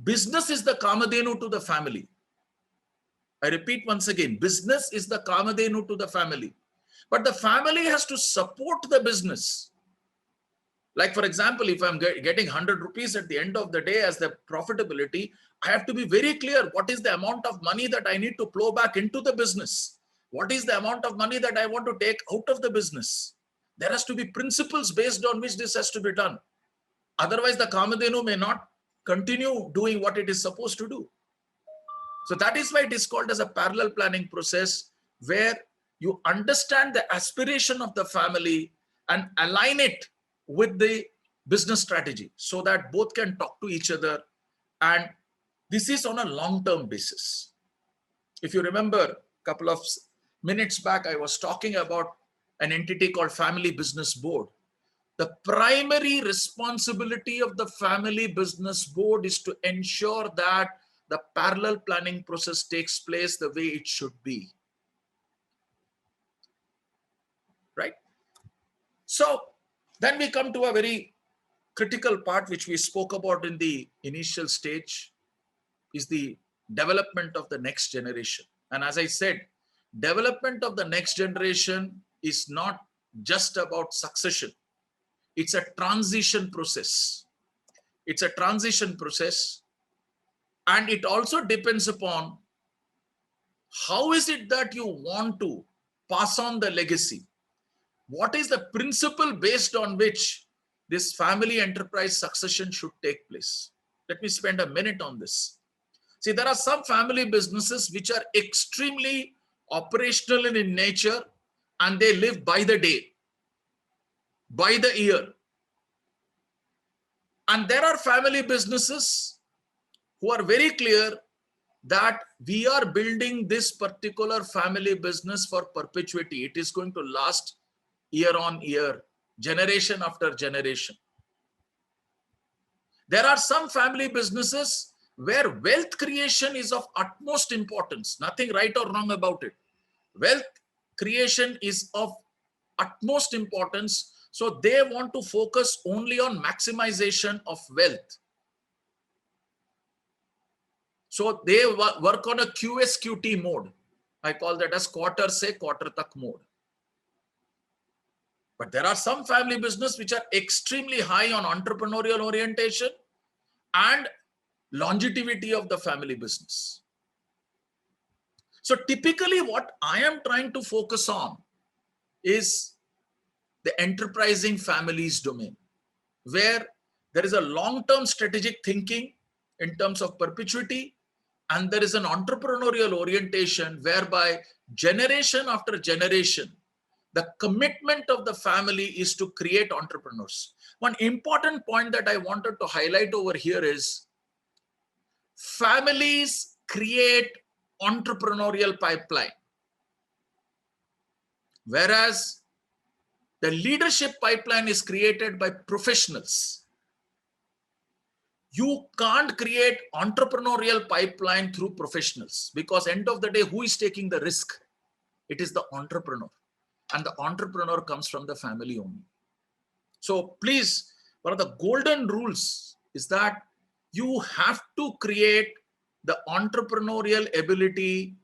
C: business is the Kamadhenu to the family. I repeat once again, business is the Kamadhenu to the family, but the family has to support the business. Like, for example, if I'm getting 100 rupees at the end of the day as the profitability, I have to be very clear what is the amount of money that I need to plow back into the business. What is the amount of money that I want to take out of the business? There has to be principles based on which this has to be done. Otherwise, the Kamadhenu may not continue doing what it is supposed to do. So that is why it is called as a parallel planning process, where you understand the aspiration of the family and align it with the business strategy so that both can talk to each other. And this is on a long-term basis. If you remember, a couple of minutes back, I was talking about an entity called Family Business Board. The primary responsibility of the Family Business Board is to ensure that the parallel planning process takes place the way it should be. Right? So then we come to a very critical part which we spoke about in the initial stage, is the development of the next generation. And as I said, development of the next generation is not just about succession. It's a transition process. It's a transition process. And it also depends upon how is it that you want to pass on the legacy. What is the principle based on which this family enterprise succession should take place? Let me spend a minute on this. See, there are some family businesses which are extremely operational in nature, and they live by the day, by the year. And there are family businesses who are very clear that we are building this particular family business for perpetuity. It is going to last year on year, generation after generation. There are some family businesses where wealth creation is of utmost importance. Nothing right or wrong about it. Wealth creation is of utmost importance. So they want to focus only on maximization of wealth. So they work on a QSQT mode. I call that as quarter se quarter tak mode. But there are some family business which are extremely high on entrepreneurial orientation and longevity of the family business. So typically what I am trying to focus on is the enterprising families domain, where there is a long-term strategic thinking in terms of perpetuity, and there is an entrepreneurial orientation whereby generation after generation, the commitment of the family is to create entrepreneurs. One important point that I wanted to highlight over here is families create entrepreneurial pipeline, whereas the leadership pipeline is created by professionals. You can't create entrepreneurial pipeline through professionals, because end of the day, who is taking the risk? It is the entrepreneur, and the entrepreneur comes from the family only. So please, one of the golden rules is that you have to create the entrepreneurial ability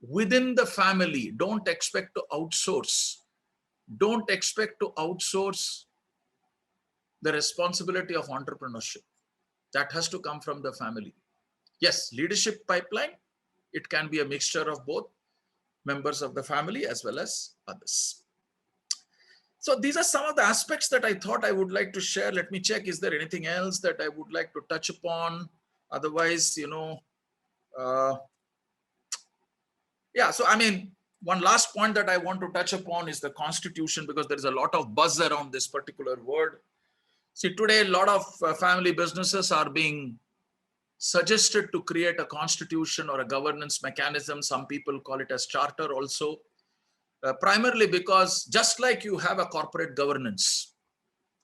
C: within the family. Don't expect to outsource. Don't expect to outsource the responsibility of entrepreneurship. That has to come from the family. Yes, leadership pipeline, it can be a mixture of both members of the family as well as others. So these are some of the aspects that I thought I would like to share. Let me check, is there anything else that I would like to touch upon? Otherwise, yeah, so I mean, one last point that I want to touch upon is the constitution, because there is a lot of buzz around this particular word. See, today, a lot of family businesses are being suggested to create a constitution or a governance mechanism. Some people call it as charter also, primarily because just like you have a corporate governance,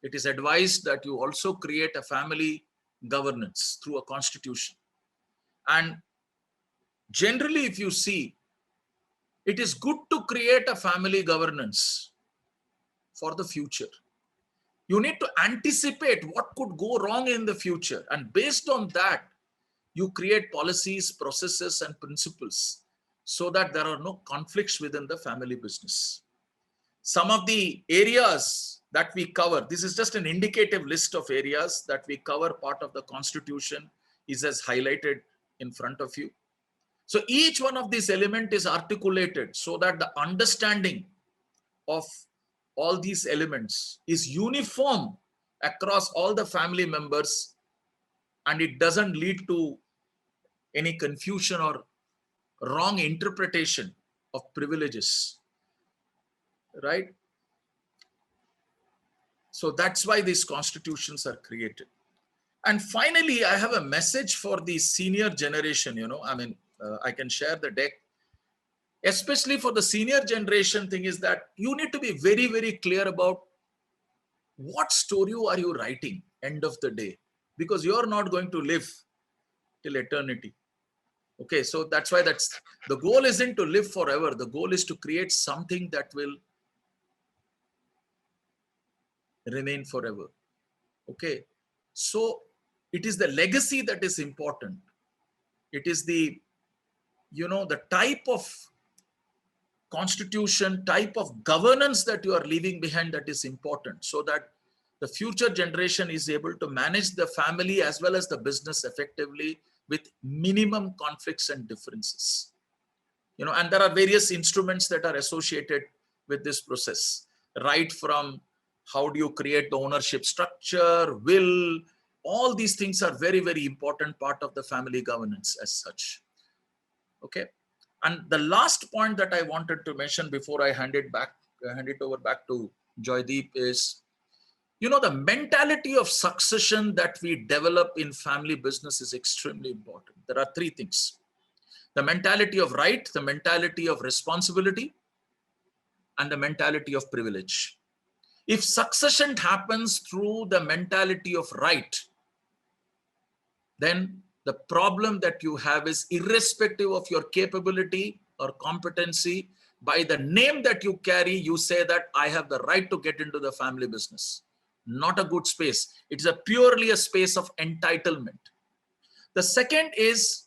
C: it is advised that you also create a family governance through a constitution. And generally, if you see, it is good to create a family governance for the future. You need to anticipate what could go wrong in the future. And based on that, you create policies, processes, and principles so that there are no conflicts within the family business. Some of the areas that we cover, this is just an indicative list of areas that we cover. Part of the constitution is as highlighted in front of you. So each one of these elements is articulated so that the understanding of all these elements is uniform across all the family members, and it doesn't lead to any confusion or wrong interpretation of privileges, right? So that's why these constitutions are created. And finally, I have a message for the senior generation. I can share the deck. Especially for the senior generation thing is that you need to be very, very clear about what story are you writing end of the day, because you're not going to live till eternity. Okay, so that's why the goal isn't to live forever. The goal is to create something that will remain forever. Okay, so it is the legacy that is important. It is the type of constitution, type of governance that you are leaving behind that is important, so that the future generation is able to manage the family as well as the business effectively with minimum conflicts and differences. And there are various instruments that are associated with this process, right from how do you create the ownership structure, will, all these things are very, very important part of the family governance as such. Okay. And the last point that I wanted to mention before I hand it over back to Joydeep is, the mentality of succession that we develop in family business is extremely important. There are three things: the mentality of right, the mentality of responsibility, and the mentality of privilege. If succession happens through the mentality of right, then the problem that you have is, irrespective of your capability or competency, by the name that you carry, you say that I have the right to get into the family business. Not a good space. It's purely a space of entitlement. The second is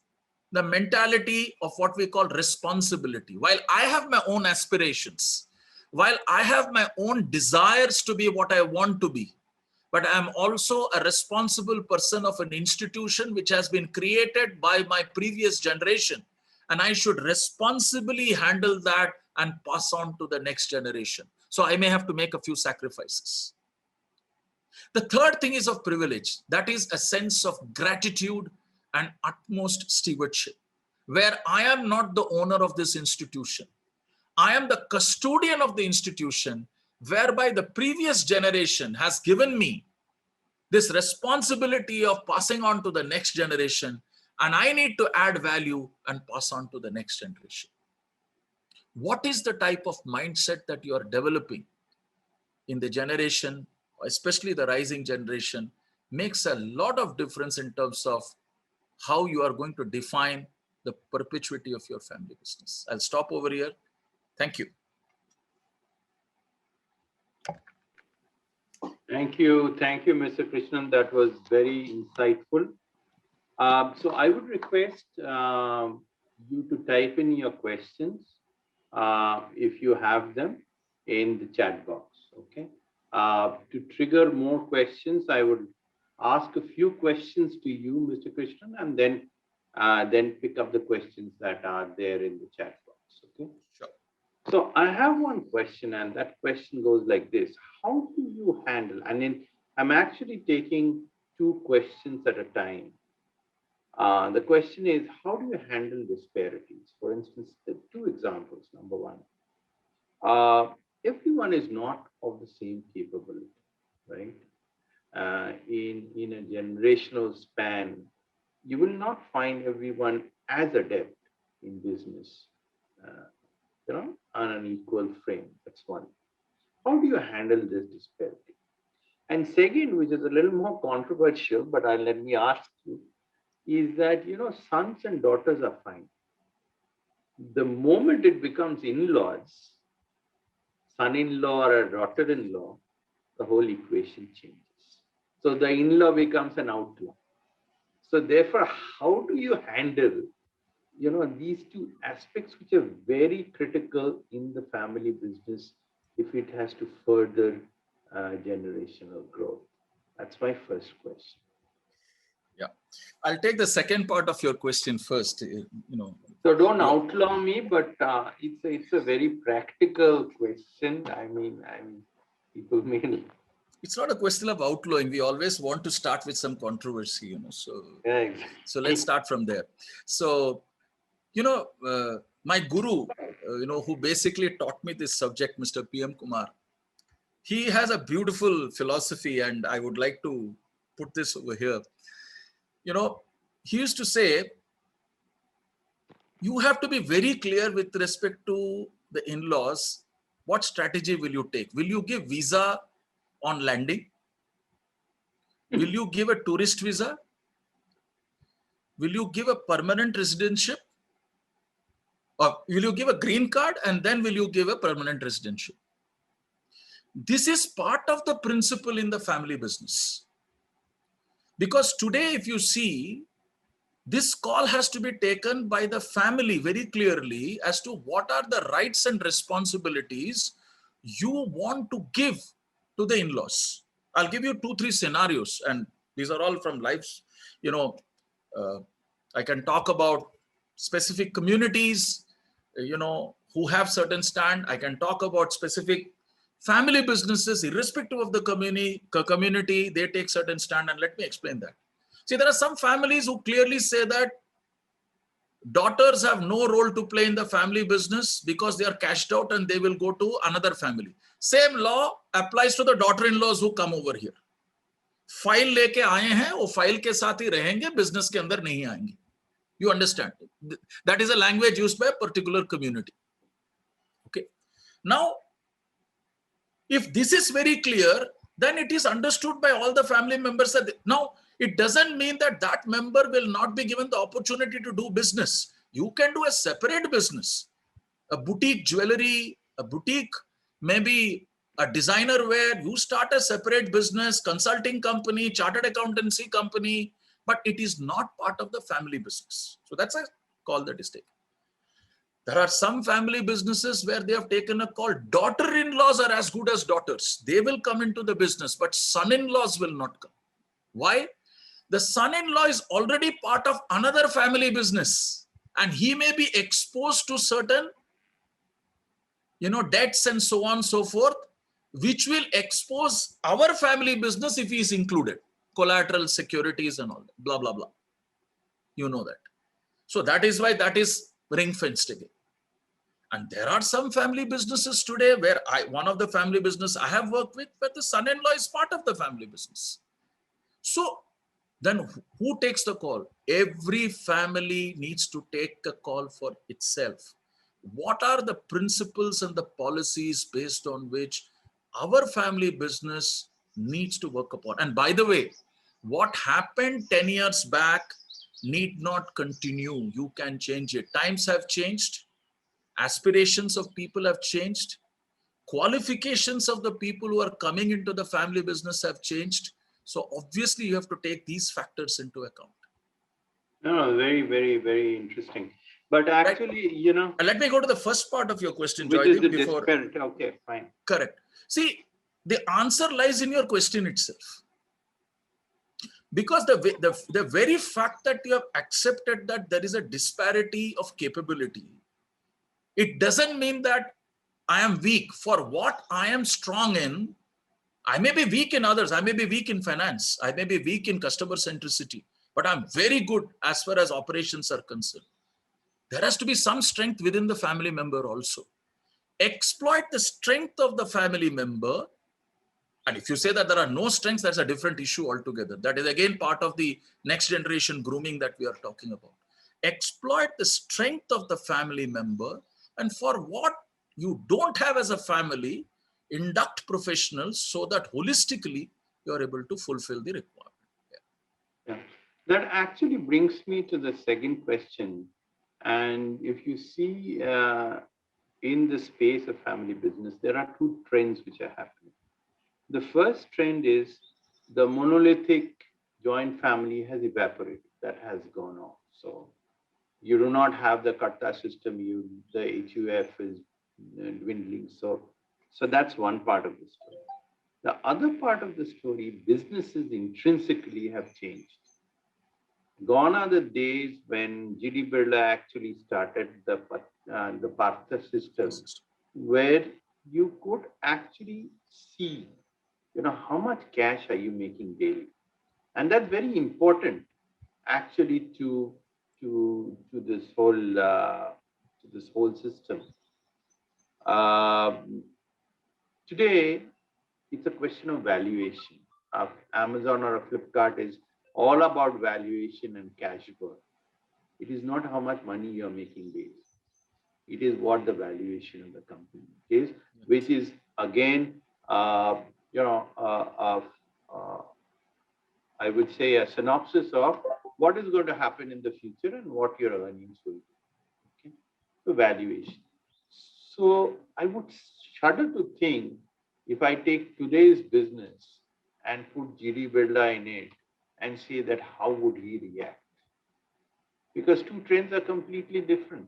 C: the mentality of what we call responsibility. While I have my own aspirations, while I have my own desires to be what I want to be, but I am also a responsible person of an institution which has been created by my previous generation, and I should responsibly handle that and pass on to the next generation. So I may have to make a few sacrifices. The third thing is of privilege. That is a sense of gratitude and utmost stewardship, where I am not the owner of this institution. I am the custodian of the institution, whereby the previous generation has given me this responsibility of passing on to the next generation, and I need to add value and pass on to the next generation. What is the type of mindset that you are developing in the generation, especially the rising generation, makes a lot of difference in terms of how you are going to define the perpetuity of your family business. I'll stop over here. Thank you.
A: Thank you, Mr. Krishnan. That was very insightful. So I would request you to type in your questions if you have them in the chat box. Okay. To trigger more questions, I would ask a few questions to you, Mr. Krishnan, and then pick up the questions that are there in the chat box. Okay.
C: Sure.
A: So I have one question, and that question goes like this: how do you handle? And then I'm actually taking two questions at a time. The question is, how do you handle disparities? For instance, the two examples. Number one, everyone is not of the same capability, right? In a generational span, you will not find everyone as adept in business, on an equal frame. That's one. How do you handle this disparity? And second, which is a little more controversial, but let me ask you, is that, sons and daughters are fine. The moment it becomes in-laws, son-in-law or a daughter-in-law, the whole equation changes. So the in-law becomes an outlaw. So therefore, how do you handle, these two aspects which are very critical in the family business if it has to further generational growth? That's my first question.
C: Yeah, I'll take the second part of your question first.
A: So don't outlaw me, but it's a very practical question. I mean, people may.
C: It's not a question of outlawing. We always want to start with some controversy, So,
A: Yeah, exactly.
C: So let's start from there. So, my guru, who basically taught me this subject, Mr. P.M. Kumar, he has a beautiful philosophy, and I would like to put this over here. He used to say, you have to be very clear with respect to the in-laws. What strategy will you take? Will you give visa on landing? Will you give a tourist visa? Will you give a permanent residentship? Or will you give a green card and then will you give a permanent residentship? This is part of the principle in the family business. Because today, if you see, this call has to be taken by the family very clearly as to what are the rights and responsibilities you want to give to the in-laws. I'll give you 2-3 scenarios, and these are all from lives. I can talk about specific communities, who have certain stand. I can talk about specific family businesses, irrespective of the community, they take certain stand, and let me explain that. See, there are some families who clearly say that daughters have no role to play in the family business because they are cashed out and they will go to another family. Same law applies to the daughter-in-laws who come over here. File लेके आए हैं, वो file के साथ ही रहेंगे, business के अंदर नहीं आएंगे. You understand? That is a language used by a particular community. Okay. Now, if this is very clear, then it is understood by all the family members that now it doesn't mean that that member will not be given the opportunity to do business. You can do a separate business, a boutique jewelry, a boutique, maybe a designer wear. You start a separate business, consulting company, chartered accountancy company, but it is not part of the family business. So that's a call that is taken. There are some family businesses where they have taken a call. Daughter-in-laws are as good as daughters. They will come into the business, but son-in-laws will not come. Why? The son-in-law is already part of another family business, and he may be exposed to certain, debts and so on and so forth, which will expose our family business if he is included. Collateral, securities and all that, blah, blah, blah. You know that. So that is why that is ring-fenced again. And there are some family businesses today where one of the family business I have worked with, where the son-in-law is part of the family business. So then who takes the call? Every family needs to take a call for itself. What are the principles and the policies based on which our family business needs to work upon? And by the way, what happened 10 years back need not continue. You can change it. Times have changed. Aspirations of people have changed. Qualifications of the people who are coming into the family business have changed. So obviously you have to take these factors into account.
A: No, very, very, very interesting. But actually, you know,
C: And let me go to the first part of your question,
A: which is the
C: Joydeep, before.
A: disparate. Okay, fine.
C: Correct. See, the answer lies in your question itself. Because the very fact that you have accepted that there is a disparity of capability, it doesn't mean that I am weak. For what I am strong in, I may be weak in others. I may be weak in finance. I may be weak in customer centricity, but I'm very good as far as operations are concerned. There has to be some strength within the family member also. Exploit the strength of the family member. And if you say that there are no strengths, that's a different issue altogether. That is again part of the next generation grooming that we are talking about. Exploit the strength of the family member, and for what you don't have as a family, induct professionals so that holistically you are able to fulfill the requirement.
A: Yeah. That actually brings me to the second question. And if you see in the space of family business, there are two trends which are happening. The first trend is the monolithic joint family has evaporated. That has gone off. So you do not have the Karta system. The HUF is dwindling. So that's one part of the story. The other part of the story, businesses intrinsically have changed. Gone are the days when GD Birla actually started the Partha system, where you could actually see, you know, how much cash are you making daily, and that's very important, actually, to this whole system. Today, it's a question of valuation. Amazon or a Flipkart is all about valuation and cash burn. It is not how much money you're making daily. It is what the valuation of the company is, which is again, I would say a synopsis of what is going to happen in the future and what your earnings will be. Okay, so valuation. So I would shudder to think, if I take today's business and put GD Birla in it and say that how would he react? Because two trends are completely different.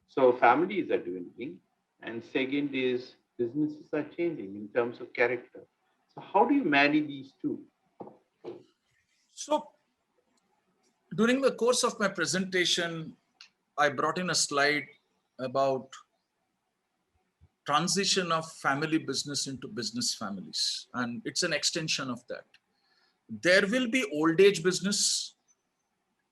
A: So families are dwindling, and second is businesses are changing in terms of character. So how do you marry these two?
C: So during the course of my presentation, I brought in a slide about transition of family business into business families. And it's an extension of that. There will be old age business,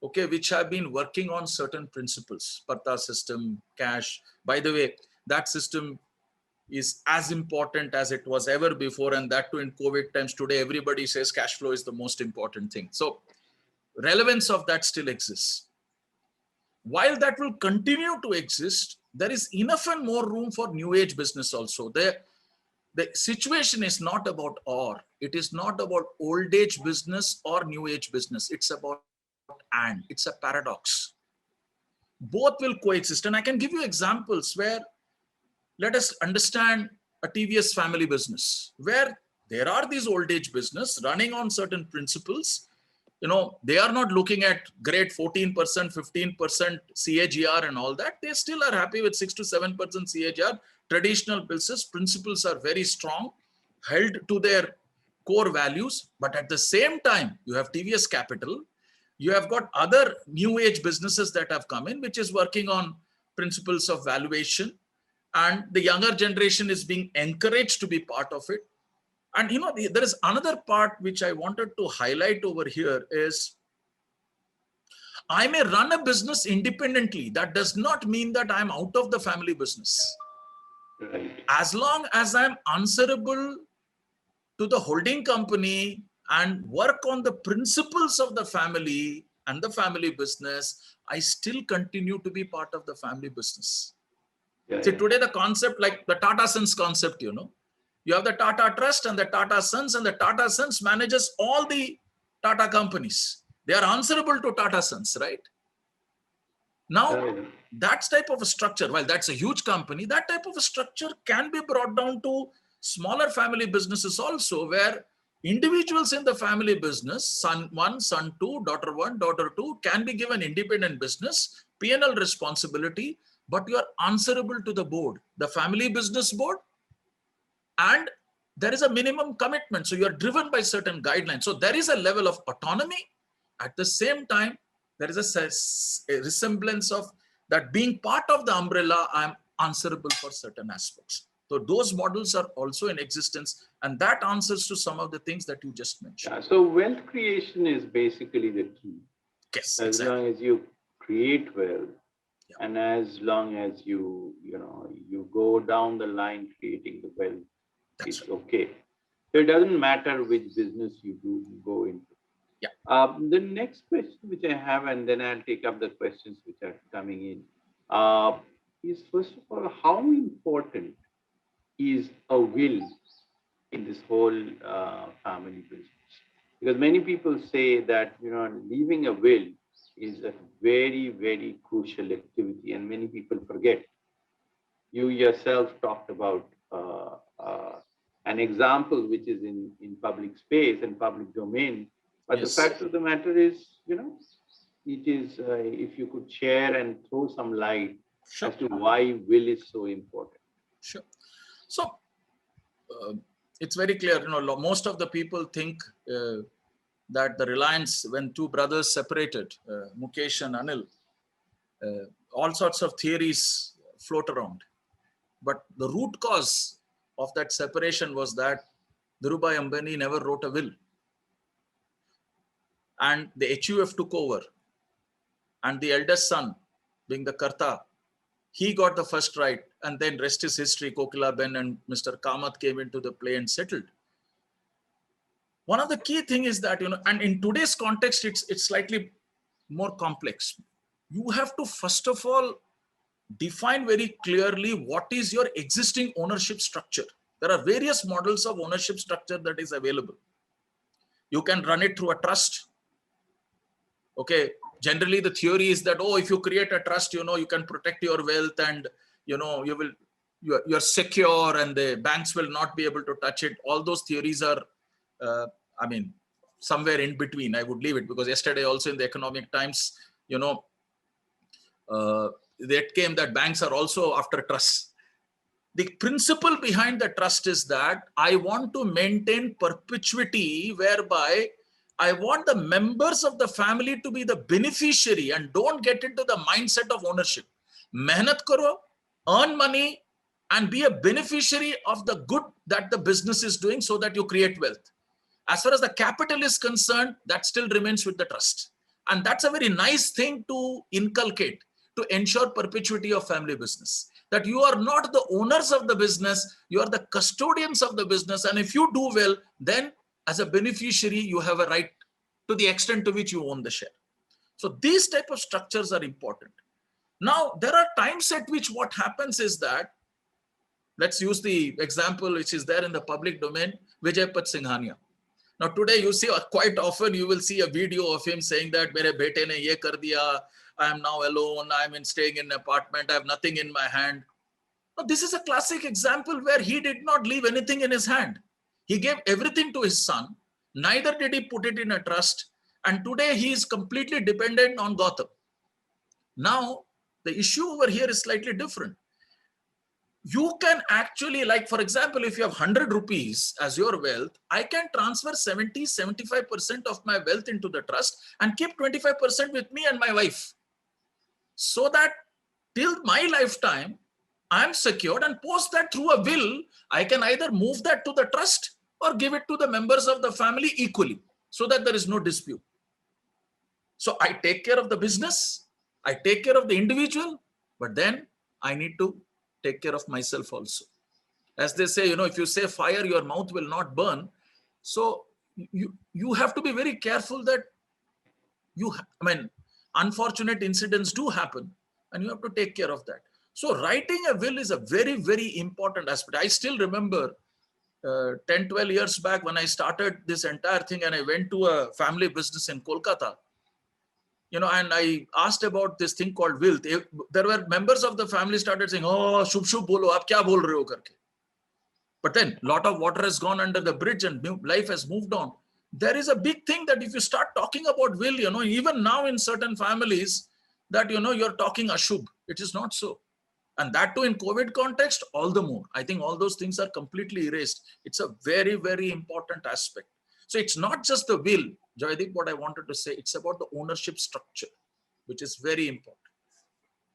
C: okay, which have been working on certain principles, Partha system, cash. By the way, that system is as important as it was ever before. And that too in COVID times. Today, everybody says cash flow is the most important thing. So relevance of that still exists. While that will continue to exist, there is enough and more room for new age business also. The situation is not about or. It is not about old age business or new age business. It's about and. It's a paradox. Both will coexist. And I can give you examples where, let us understand a TVS family business, where there are these old age business running on certain principles. You know, they are not looking at great 14%, 15% CAGR and all that. They still are happy with 6 to 7% CAGR. Traditional business principles are very strong, held to their core values. But at the same time, you have TVS Capital. You have got other new age businesses that have come in, which is working on principles of valuation. And the younger generation is being encouraged to be part of it. And you know, there is another part which I wanted to highlight over here is, I may run a business independently. That does not mean that I'm out of the family business.
A: Right.
C: As long as I'm answerable to the holding company and work on the principles of the family and the family business, I still continue to be part of the family business.
A: Yeah,
C: See,
A: yeah.
C: today the concept, like the Tata Sons concept, you know, you have the Tata Trust and the Tata Sons, and the Tata Sons manages all the Tata companies. They are answerable to Tata Sons, right? Now,
A: Yeah, yeah.
C: that type of a structure, while that's a huge company, that type of a structure can be brought down to smaller family businesses also, where individuals in the family business, son 1, son 2, daughter 1, daughter 2, can be given independent business, P&L responsibility, but you are answerable to the board, the family business board, and there is a minimum commitment. So you are driven by certain guidelines. So there is a level of autonomy. At the same time, there is a resemblance of that being part of the umbrella, I am answerable for certain aspects. So those models are also in existence, and that answers to some of the things that you just mentioned.
A: Yeah, so wealth creation is basically the key.
C: Yes,
A: As
C: exactly.
A: long as you create wealth,
C: Yeah.
A: and as long as you go down the line creating the wealth,
C: That's
A: it's
C: right.
A: okay. So it doesn't matter which business you go into.
C: Yeah.
A: The next question which I have, and then I'll take up the questions which are coming in, is first of all, how important is a will in this whole family business? Because many people say that leaving a will is a very, very crucial activity, and many people forget. You yourself talked about an example which is in public space and public domain, but the
C: Yes.
A: fact of the matter is, it is if you could share and throw some light
C: Sure.
A: as to why will is so important.
C: Sure. So it's very clear, most of the people think that the Reliance, when two brothers separated, Mukesh and Anil, all sorts of theories float around. But the root cause of that separation was that Dhirubhai Ambani never wrote a will. And the HUF took over. And the eldest son, being the Karta, he got the first right. And then rest is history. Kokila Ben and Mr. Kamath came into the play and settled. One of the key things is that, and in today's context, it's slightly more complex. You have to, first of all, define very clearly what is your existing ownership structure. There are various models of ownership structure that is available. You can run it through a trust. Okay. Generally, the theory is that, if you create a trust, you can protect your wealth and, you're secure and the banks will not be able to touch it. All those theories are, somewhere in between. I would leave it, because yesterday also in the Economic Times, that came that banks are also after trust. The principle behind the trust is that I want to maintain perpetuity, whereby I want the members of the family to be the beneficiary and don't get into the mindset of ownership. Mehnat karo, earn money, and be a beneficiary of the good that the business is doing, so that you create wealth. As far as the capital is concerned, that still remains with the trust. And that's a very nice thing to inculcate, to ensure perpetuity of family business. That you are not the owners of the business, you are the custodians of the business. And if you do well, then as a beneficiary, you have a right to the extent to which you own the share. So these type of structures are important. Now, there are times at which what happens is that, let's use the example which is there in the public domain, Vijaypat Singhania. Now today you see quite often you will see a video of him saying that mere bete ne ye kar diya, I am now alone, I am staying in an apartment, I have nothing in my hand. Now this is a classic example where he did not leave anything in his hand. He gave everything to his son, neither did he put it in a trust, and today he is completely dependent on Gautam. Now the issue over here is slightly different. You can actually, like for example, if you have 100 rupees as your wealth, I can transfer 70-75% of my wealth into the trust and keep 25% with me and my wife. So that till my lifetime, I am secured, and post that through a will, I can either move that to the trust or give it to the members of the family equally, so that there is no dispute. So I take care of the business, I take care of the individual, but then I need to take care of myself also. As they say, if you say fire, your mouth will not burn. So you have to be very careful that unfortunate incidents do happen, and you have to take care of that. So writing a will is a very, very important aspect. I still remember 10, 12 years back when I started this entire thing, and I went to a family business in Kolkata, and I asked about this thing called will. There were members of the family started saying, "Oh, shubh shubh bolo, aap kya bol rahe ho?" karke. But then a lot of water has gone under the bridge and life has moved on. There is a big thing that if you start talking about will, even now in certain families, that, you're talking Ashubh. It is not so. And that too in COVID context, all the more. I think all those things are completely erased. It's a very, very important aspect. So it's not just the will, Joydeep, what I wanted to say, it's about the ownership structure, which is very important.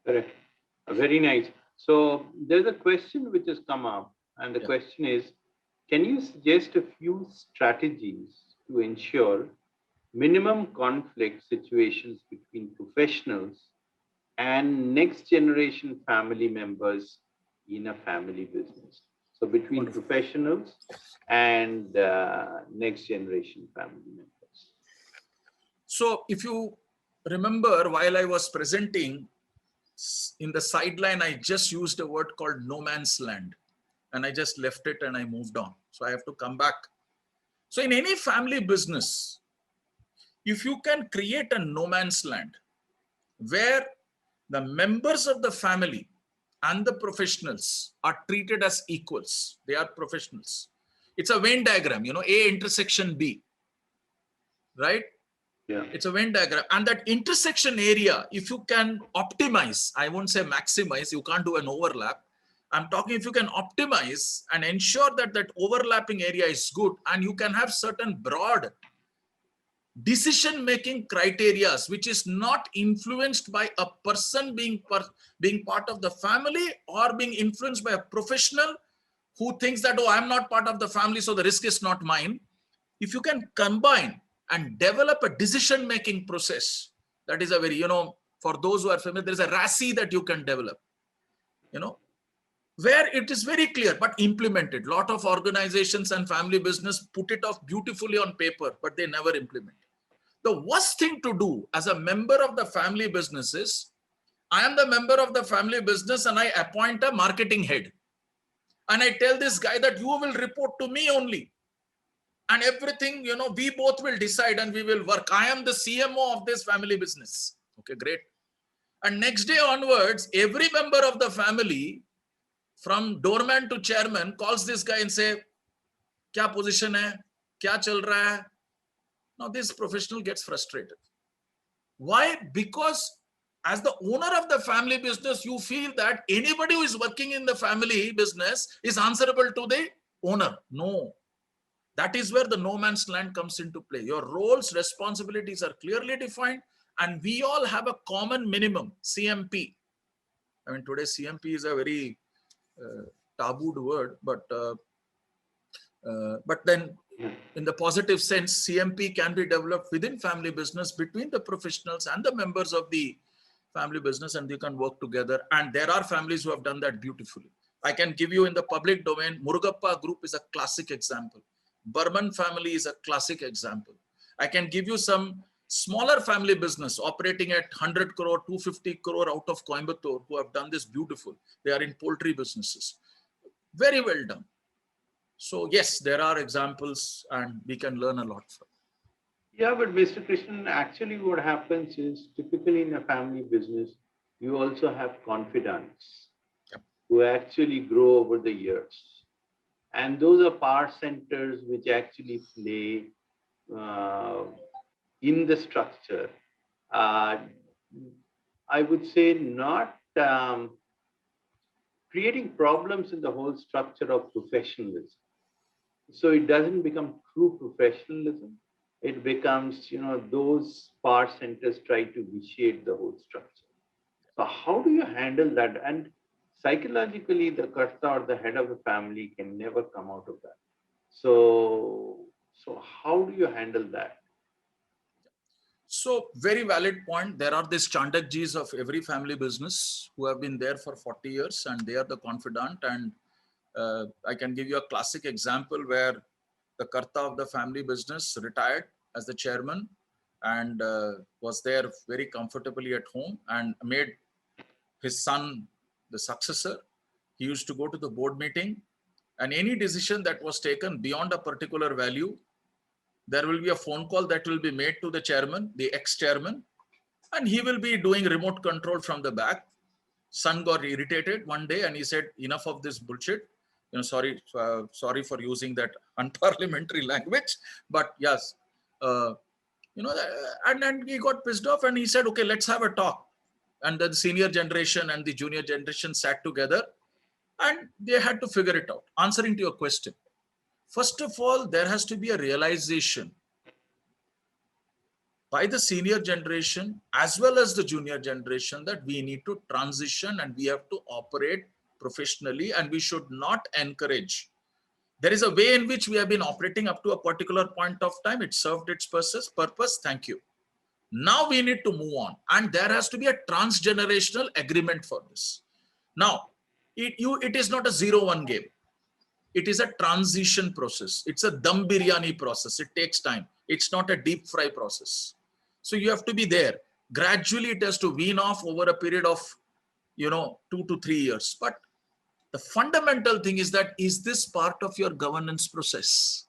A: Correct. Very nice. So there's a question which has come up, and the
C: Yeah.
A: question is, can you suggest a few strategies to ensure minimum conflict situations between professionals and next generation family members in a family business? So between
C: Wonderful.
A: professionals and next generation family members.
C: So if you remember, while I was presenting, in the sideline, I just used a word called no man's land, and I just left it and I moved on. So I have to come back. So in any family business, if you can create a no man's land where the members of the family and the professionals are treated as equals, they are professionals. It's a Venn diagram, A intersection B, right?
A: Yeah.
C: It's a Venn diagram. And that intersection area, if you can optimize, I won't say maximize, you can't do an overlap. I'm talking if you can optimize and ensure that that overlapping area is good, and you can have certain broad decision-making criteria, which is not influenced by a person being part of the family or being influenced by a professional who thinks that, oh, I'm not part of the family, so the risk is not mine. If you can combine and develop a decision-making process, that is a very, for those who are familiar, there's a RACI that you can develop, where it is very clear, but implemented. A lot of organizations and family business put it off beautifully on paper, but they never implement. The worst thing to do as a member of the family business is, I am the member of the family business and I appoint a marketing head. And I tell this guy that you will report to me only. And everything, we both will decide and we will work. I am the CMO of this family business. Okay, great. And next day onwards, every member of the family, from doorman to chairman, calls this guy and say, kya position hai? Kya chal raha hai? Now this professional gets frustrated. Why? Because as the owner of the family business, you feel that anybody who is working in the family business is answerable to the owner. No. That is where the no man's land comes into play. Your roles, responsibilities are clearly defined, and we all have a common minimum, CMP. I mean, today CMP is a very tabooed word, but then in the positive sense, CMP can be developed within family business between the professionals and the members of the family business, and they can work together. And there are families who have done that beautifully. I can give you in the public domain, Murugappa Group is a classic example. Burman family is a classic example. I can give you some smaller family business operating at 100 crore, 250 crore out of Coimbatore who have done this beautiful. They are in poultry businesses. Very well done. So yes, there are examples and we can learn a lot from.
A: Yeah, but Mr. Krishnan, actually what happens is typically in a family business, you also have confidants who actually grow over the years. And those are power centers which actually play in the structure. I would say not creating problems in the whole structure of professionalism. So it doesn't become true professionalism. It becomes, those power centers try to vitiate the whole structure. So how do you handle that? And psychologically, the karta or the head of the family can never come out of that. So how do you handle that?
C: So very valid point. There are these Chandakjis of every family business who have been there for 40 years and they are the confidant. And I can give you a classic example where the karta of the family business retired as the chairman and was there very comfortably at home and made his son the successor. He used to go to the board meeting, and any decision that was taken beyond a particular value, there will be a phone call that will be made to the chairman, the ex-chairman, and he will be doing remote control from the back. Son got irritated one day and he said, enough of this bullshit. Sorry for using that unparliamentary language, but yes, and then he got pissed off and he said, okay, let's have a talk. And the senior generation and the junior generation sat together and they had to figure it out. Answering to your question, first of all, there has to be a realization by the senior generation as well as the junior generation that we need to transition and we have to operate professionally, and we should not encourage. There is a way in which we have been operating up to a particular point of time. It served its purpose. Thank you. Now we need to move on, and there has to be a transgenerational agreement for this. Now, it is not a 0-1 game. It is a transition process. It's a dum biryani process. It takes time. It's not a deep fry process. So you have to be there. Gradually, it has to wean off over a period of, 2 to 3 years. But the fundamental thing is that, is this part of your governance process?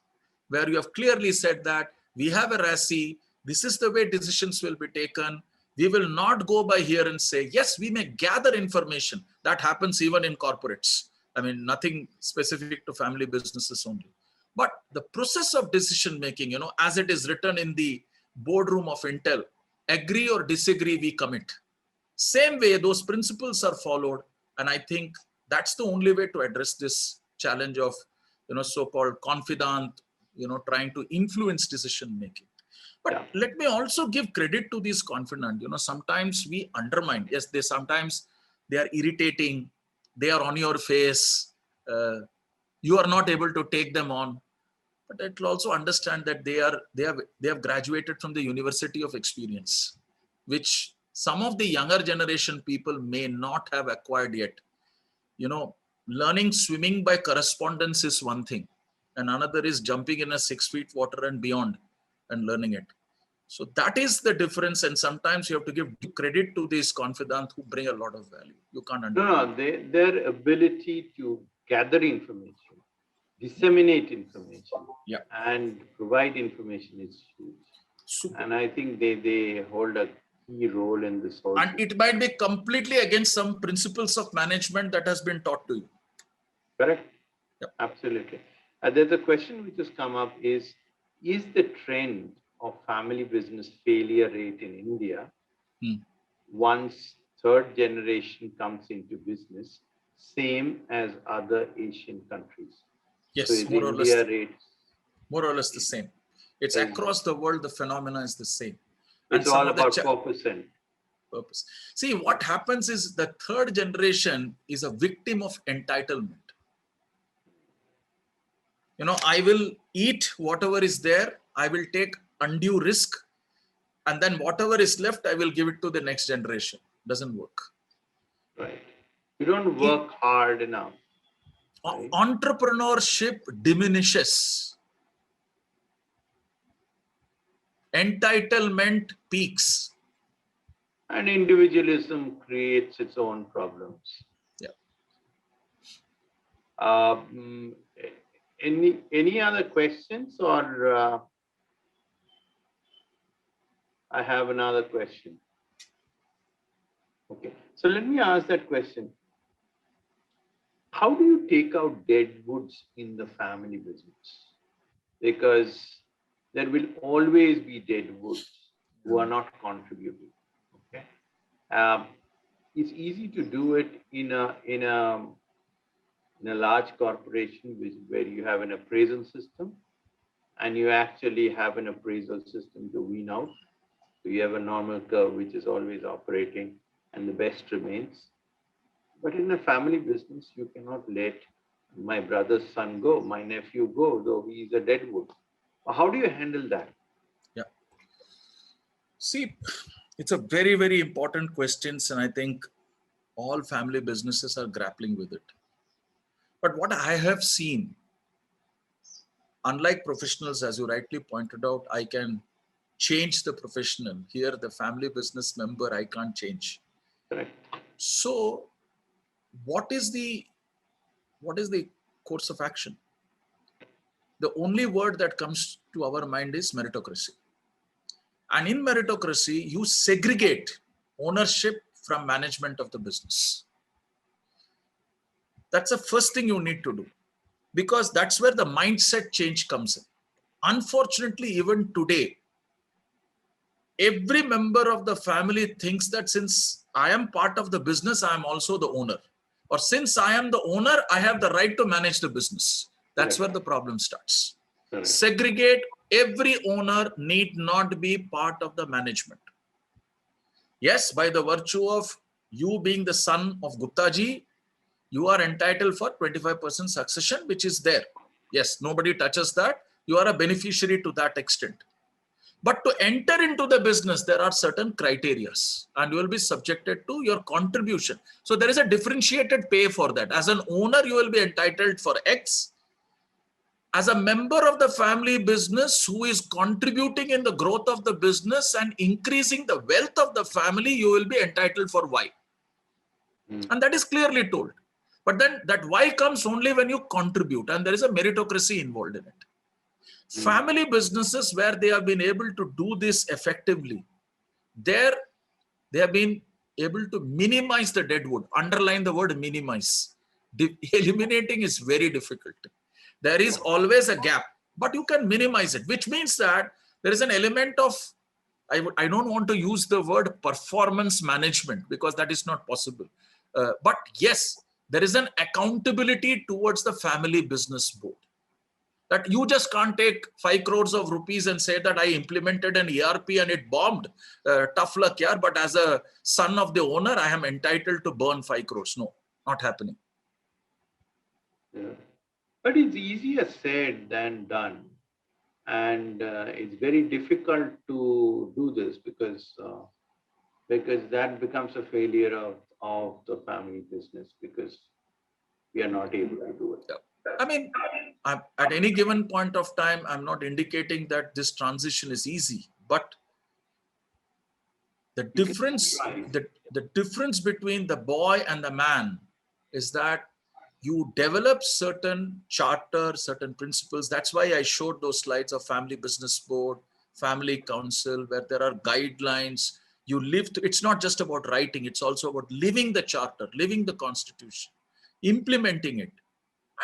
C: Where you have clearly said that we have a RACI, this is the way decisions will be taken. We will not go by here and say, yes, we may gather information. That happens even in corporates. I mean, nothing specific to family businesses only. But the process of decision making, as it is written in the boardroom of Intel, agree or disagree, we commit. Same way, those principles are followed. And I think that's the only way to address this challenge of, so-called confidant, trying to influence decision making. But let me also give credit to these confidant. Sometimes we undermine. Yes, sometimes they are irritating. They are on your face. You are not able to take them on. But it will also understand that they have graduated from the University of Experience, which some of the younger generation people may not have acquired yet. Learning swimming by correspondence is one thing, and another is jumping in a 6 feet water and beyond and learning it. So that is the difference. And sometimes you have to give credit to these confidants who bring a lot of value. You can't understand.
A: No, their ability to gather information, disseminate information, and provide information is huge.
C: Super.
A: And I think they hold a key role in this whole.
C: And it might be completely against some principles of management that has been taught to you.
A: Correct.
C: Yep.
A: Absolutely. There's a question which has come up is the trend of family business failure rate in India, once third generation comes into business, same as other Asian countries?
C: Yes,
A: so
C: more or less the same. It's
A: Exactly.
C: Across the world, the phenomena is the same.
A: It's all about 4%.
C: Purpose. See, what happens is the third generation is a victim of entitlement. I will eat whatever is there. I will take undue risk. And then whatever is left, I will give it to the next generation. Doesn't work.
A: Right. You don't work hard enough. Right?
C: Entrepreneurship diminishes. Entitlement peaks.
A: And individualism creates its own problems.
C: Yeah.
A: Any other questions, or I have another question. Okay, so let me ask that question. How do you take out dead woods in the family business? Because there will always be dead woods who are not contributing. Okay, it's easy to do it in a large corporation where you have an appraisal system, and you actually have an appraisal system to wean out. So you have a normal curve which is always operating, and the best remains. But in a family business, you cannot let my brother's son go, my nephew go, though he is a dead wood. How do you handle that?
C: Yeah. See, it's a very, very important question, and I think all family businesses are grappling with it. But what I have seen, unlike professionals, as you rightly pointed out, I can change the professional. Here, the family business member, I can't change.
A: Correct.
C: So, what is the course of action? The only word that comes to our mind is meritocracy. And in meritocracy, you segregate ownership from management of the business. That's the first thing you need to do, because that's where the mindset change comes in. Unfortunately, even today, every member of the family thinks that since I am part of the business, I am also the owner. Or since I am the owner, I have the right to manage the business. That's where the problem starts.
A: Correct.
C: Segregate. Every owner need not be part of the management. Yes, by the virtue of you being the son of Gupta ji, you are entitled for 25% succession, which is there. Yes, nobody touches that. You are a beneficiary to that extent. But to enter into the business, there are certain criteria and you will be subjected to your contribution. So there is a differentiated pay for that. As an owner, you will be entitled for X. As a member of the family business who is contributing in the growth of the business and increasing the wealth of the family, you will be entitled for Y. And that is clearly told. But then that Y comes only when you contribute, and there is a meritocracy involved in it. Family businesses where they have been able to do this effectively, there they have been able to minimize the deadwood. Underline the word minimize. Eliminating is very difficult. There is always a gap, but you can minimize it, which means that there is an element of, I don't want to use the word performance management because that is not possible. But yes, there is an accountability towards the family business board. That you just can't take 5 crores of rupees and say that I implemented an ERP and it bombed. Tough luck, yeah. But as a son of the owner, I am entitled to burn 5 crores. No, not happening.
A: Yeah. But it's easier said than done. And it's very difficult to do this because that becomes a failure of the family business because we are not able to do it.
C: Yeah. I mean, at any given point of time, I'm not indicating that this transition is easy, but the difference between the boy and the man is that you develop certain charter, certain principles. That's why I showed those slides of family business board, family council, where there are guidelines. You live through, it's not just about writing, it's also about living the charter, living the constitution, implementing it.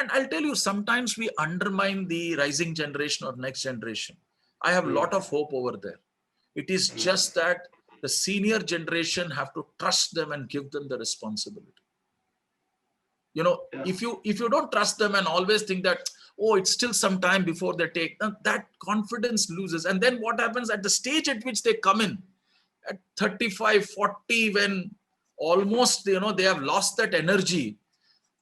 C: And I'll tell you, sometimes we undermine the rising generation or next generation. I have a lot of hope over there. It is just that the senior generation have to trust them and give them the responsibility. You know, if you don't trust them and always think that, oh, it's still some time before they take, that confidence loses. And then what happens at the stage at which they come in, at 35, 40, when almost, you know, they have lost that energy,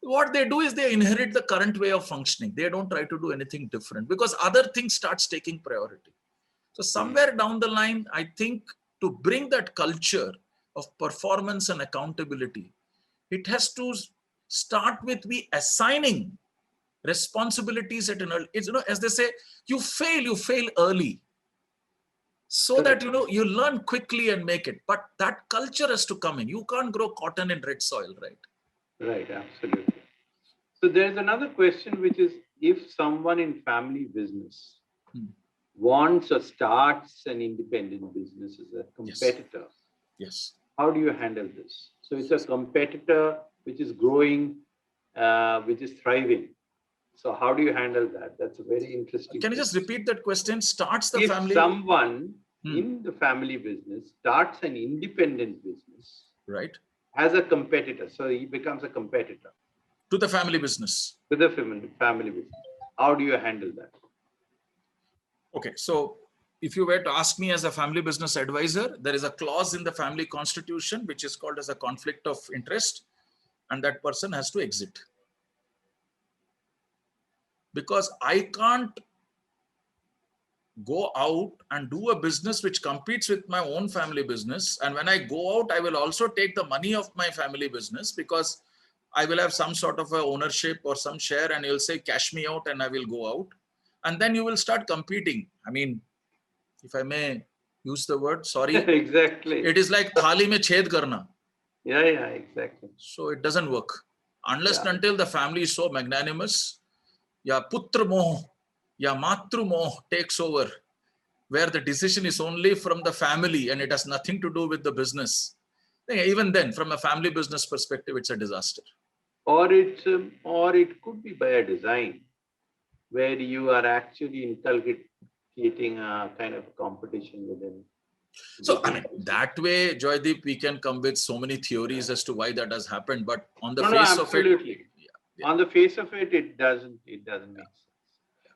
C: what they do is they inherit the current way of functioning. They don't try to do anything different because other things starts taking priority. So somewhere down the line, I think to bring that culture of performance and accountability, it has to start with we assigning responsibilities at an early, you know, as they say, you fail early. So that, you know, you learn quickly and make it. But that culture has to come in. You can't grow cotton in red soil, right?
A: Right, absolutely. So there's another question, which is if someone in family business wants or starts an independent business as a competitor,
C: Yes.
A: How do you handle this? So it's a competitor which is growing, which is thriving. So how do you handle that? That's a very interesting.
C: Can you just repeat that question? Starts the
A: if
C: family?
A: Someone in the family business starts an independent business,
C: right,
A: as a competitor, so he becomes a competitor
C: to the family business.
A: To the family business. How do you handle that?
C: Okay, so if you were to ask me as a family business advisor, there is a clause in the family constitution which is called as a conflict of interest, and that person has to exit. Because I can't go out and do a business which competes with my own family business. And when I go out, I will also take the money of my family business because I will have some sort of a ownership or some share, and you'll say, cash me out, and I will go out. And then you will start competing. I mean, if I may use the word, sorry.
A: Exactly.
C: It is like thali mein ched karna.
A: Yeah, exactly.
C: So it doesn't work. Unless and until the family is so magnanimous, ya putra moh, ya matru moh takes over, where the decision is only from the family and it has nothing to do with the business. Even then, from a family business perspective, it's a disaster.
A: Or it could be by a design, where you are actually inculcating a kind of competition within
C: So, I mean, that way, Joydeep, we can come with so many theories as to why that has happened. But on the
A: No,
C: face of it,
A: absolutely.
C: yeah.
A: On the face of it, it doesn't make sense.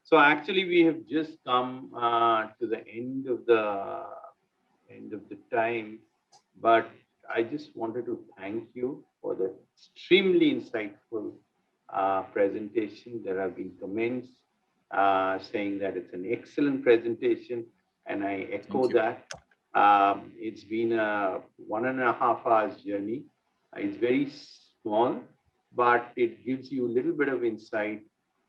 A: So actually, we have just come to the end of the time, but I just wanted to thank you for the extremely insightful presentation. There have been comments saying that it's an excellent presentation, and I echo
C: you.
A: that. It's been a 1.5 hours journey. It's very small, but it gives you a little bit of insight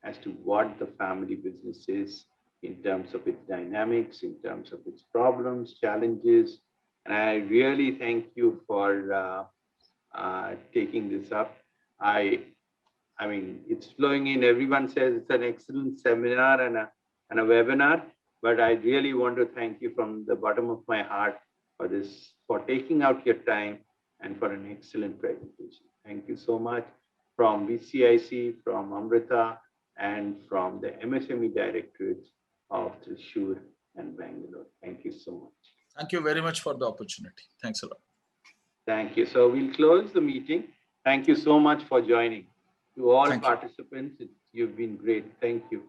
A: as to what the family business is in terms of its dynamics, in terms of its problems, challenges. And I really thank you for taking this up. I mean, it's flowing in. Everyone says it's an excellent seminar and a webinar, but I really want to thank you from the bottom of my heart for this, for taking out your time and for an excellent presentation. Thank you so much from VCIC, from Amrita, and from the MSME directorates of Thrissur and Bangalore. Thank you so much.
C: Thank you very much for the opportunity. Thanks a lot.
A: Thank you. So we'll close the meeting. Thank you so much for joining. To all
C: Thank you.
A: participants, you've been great. Thank you.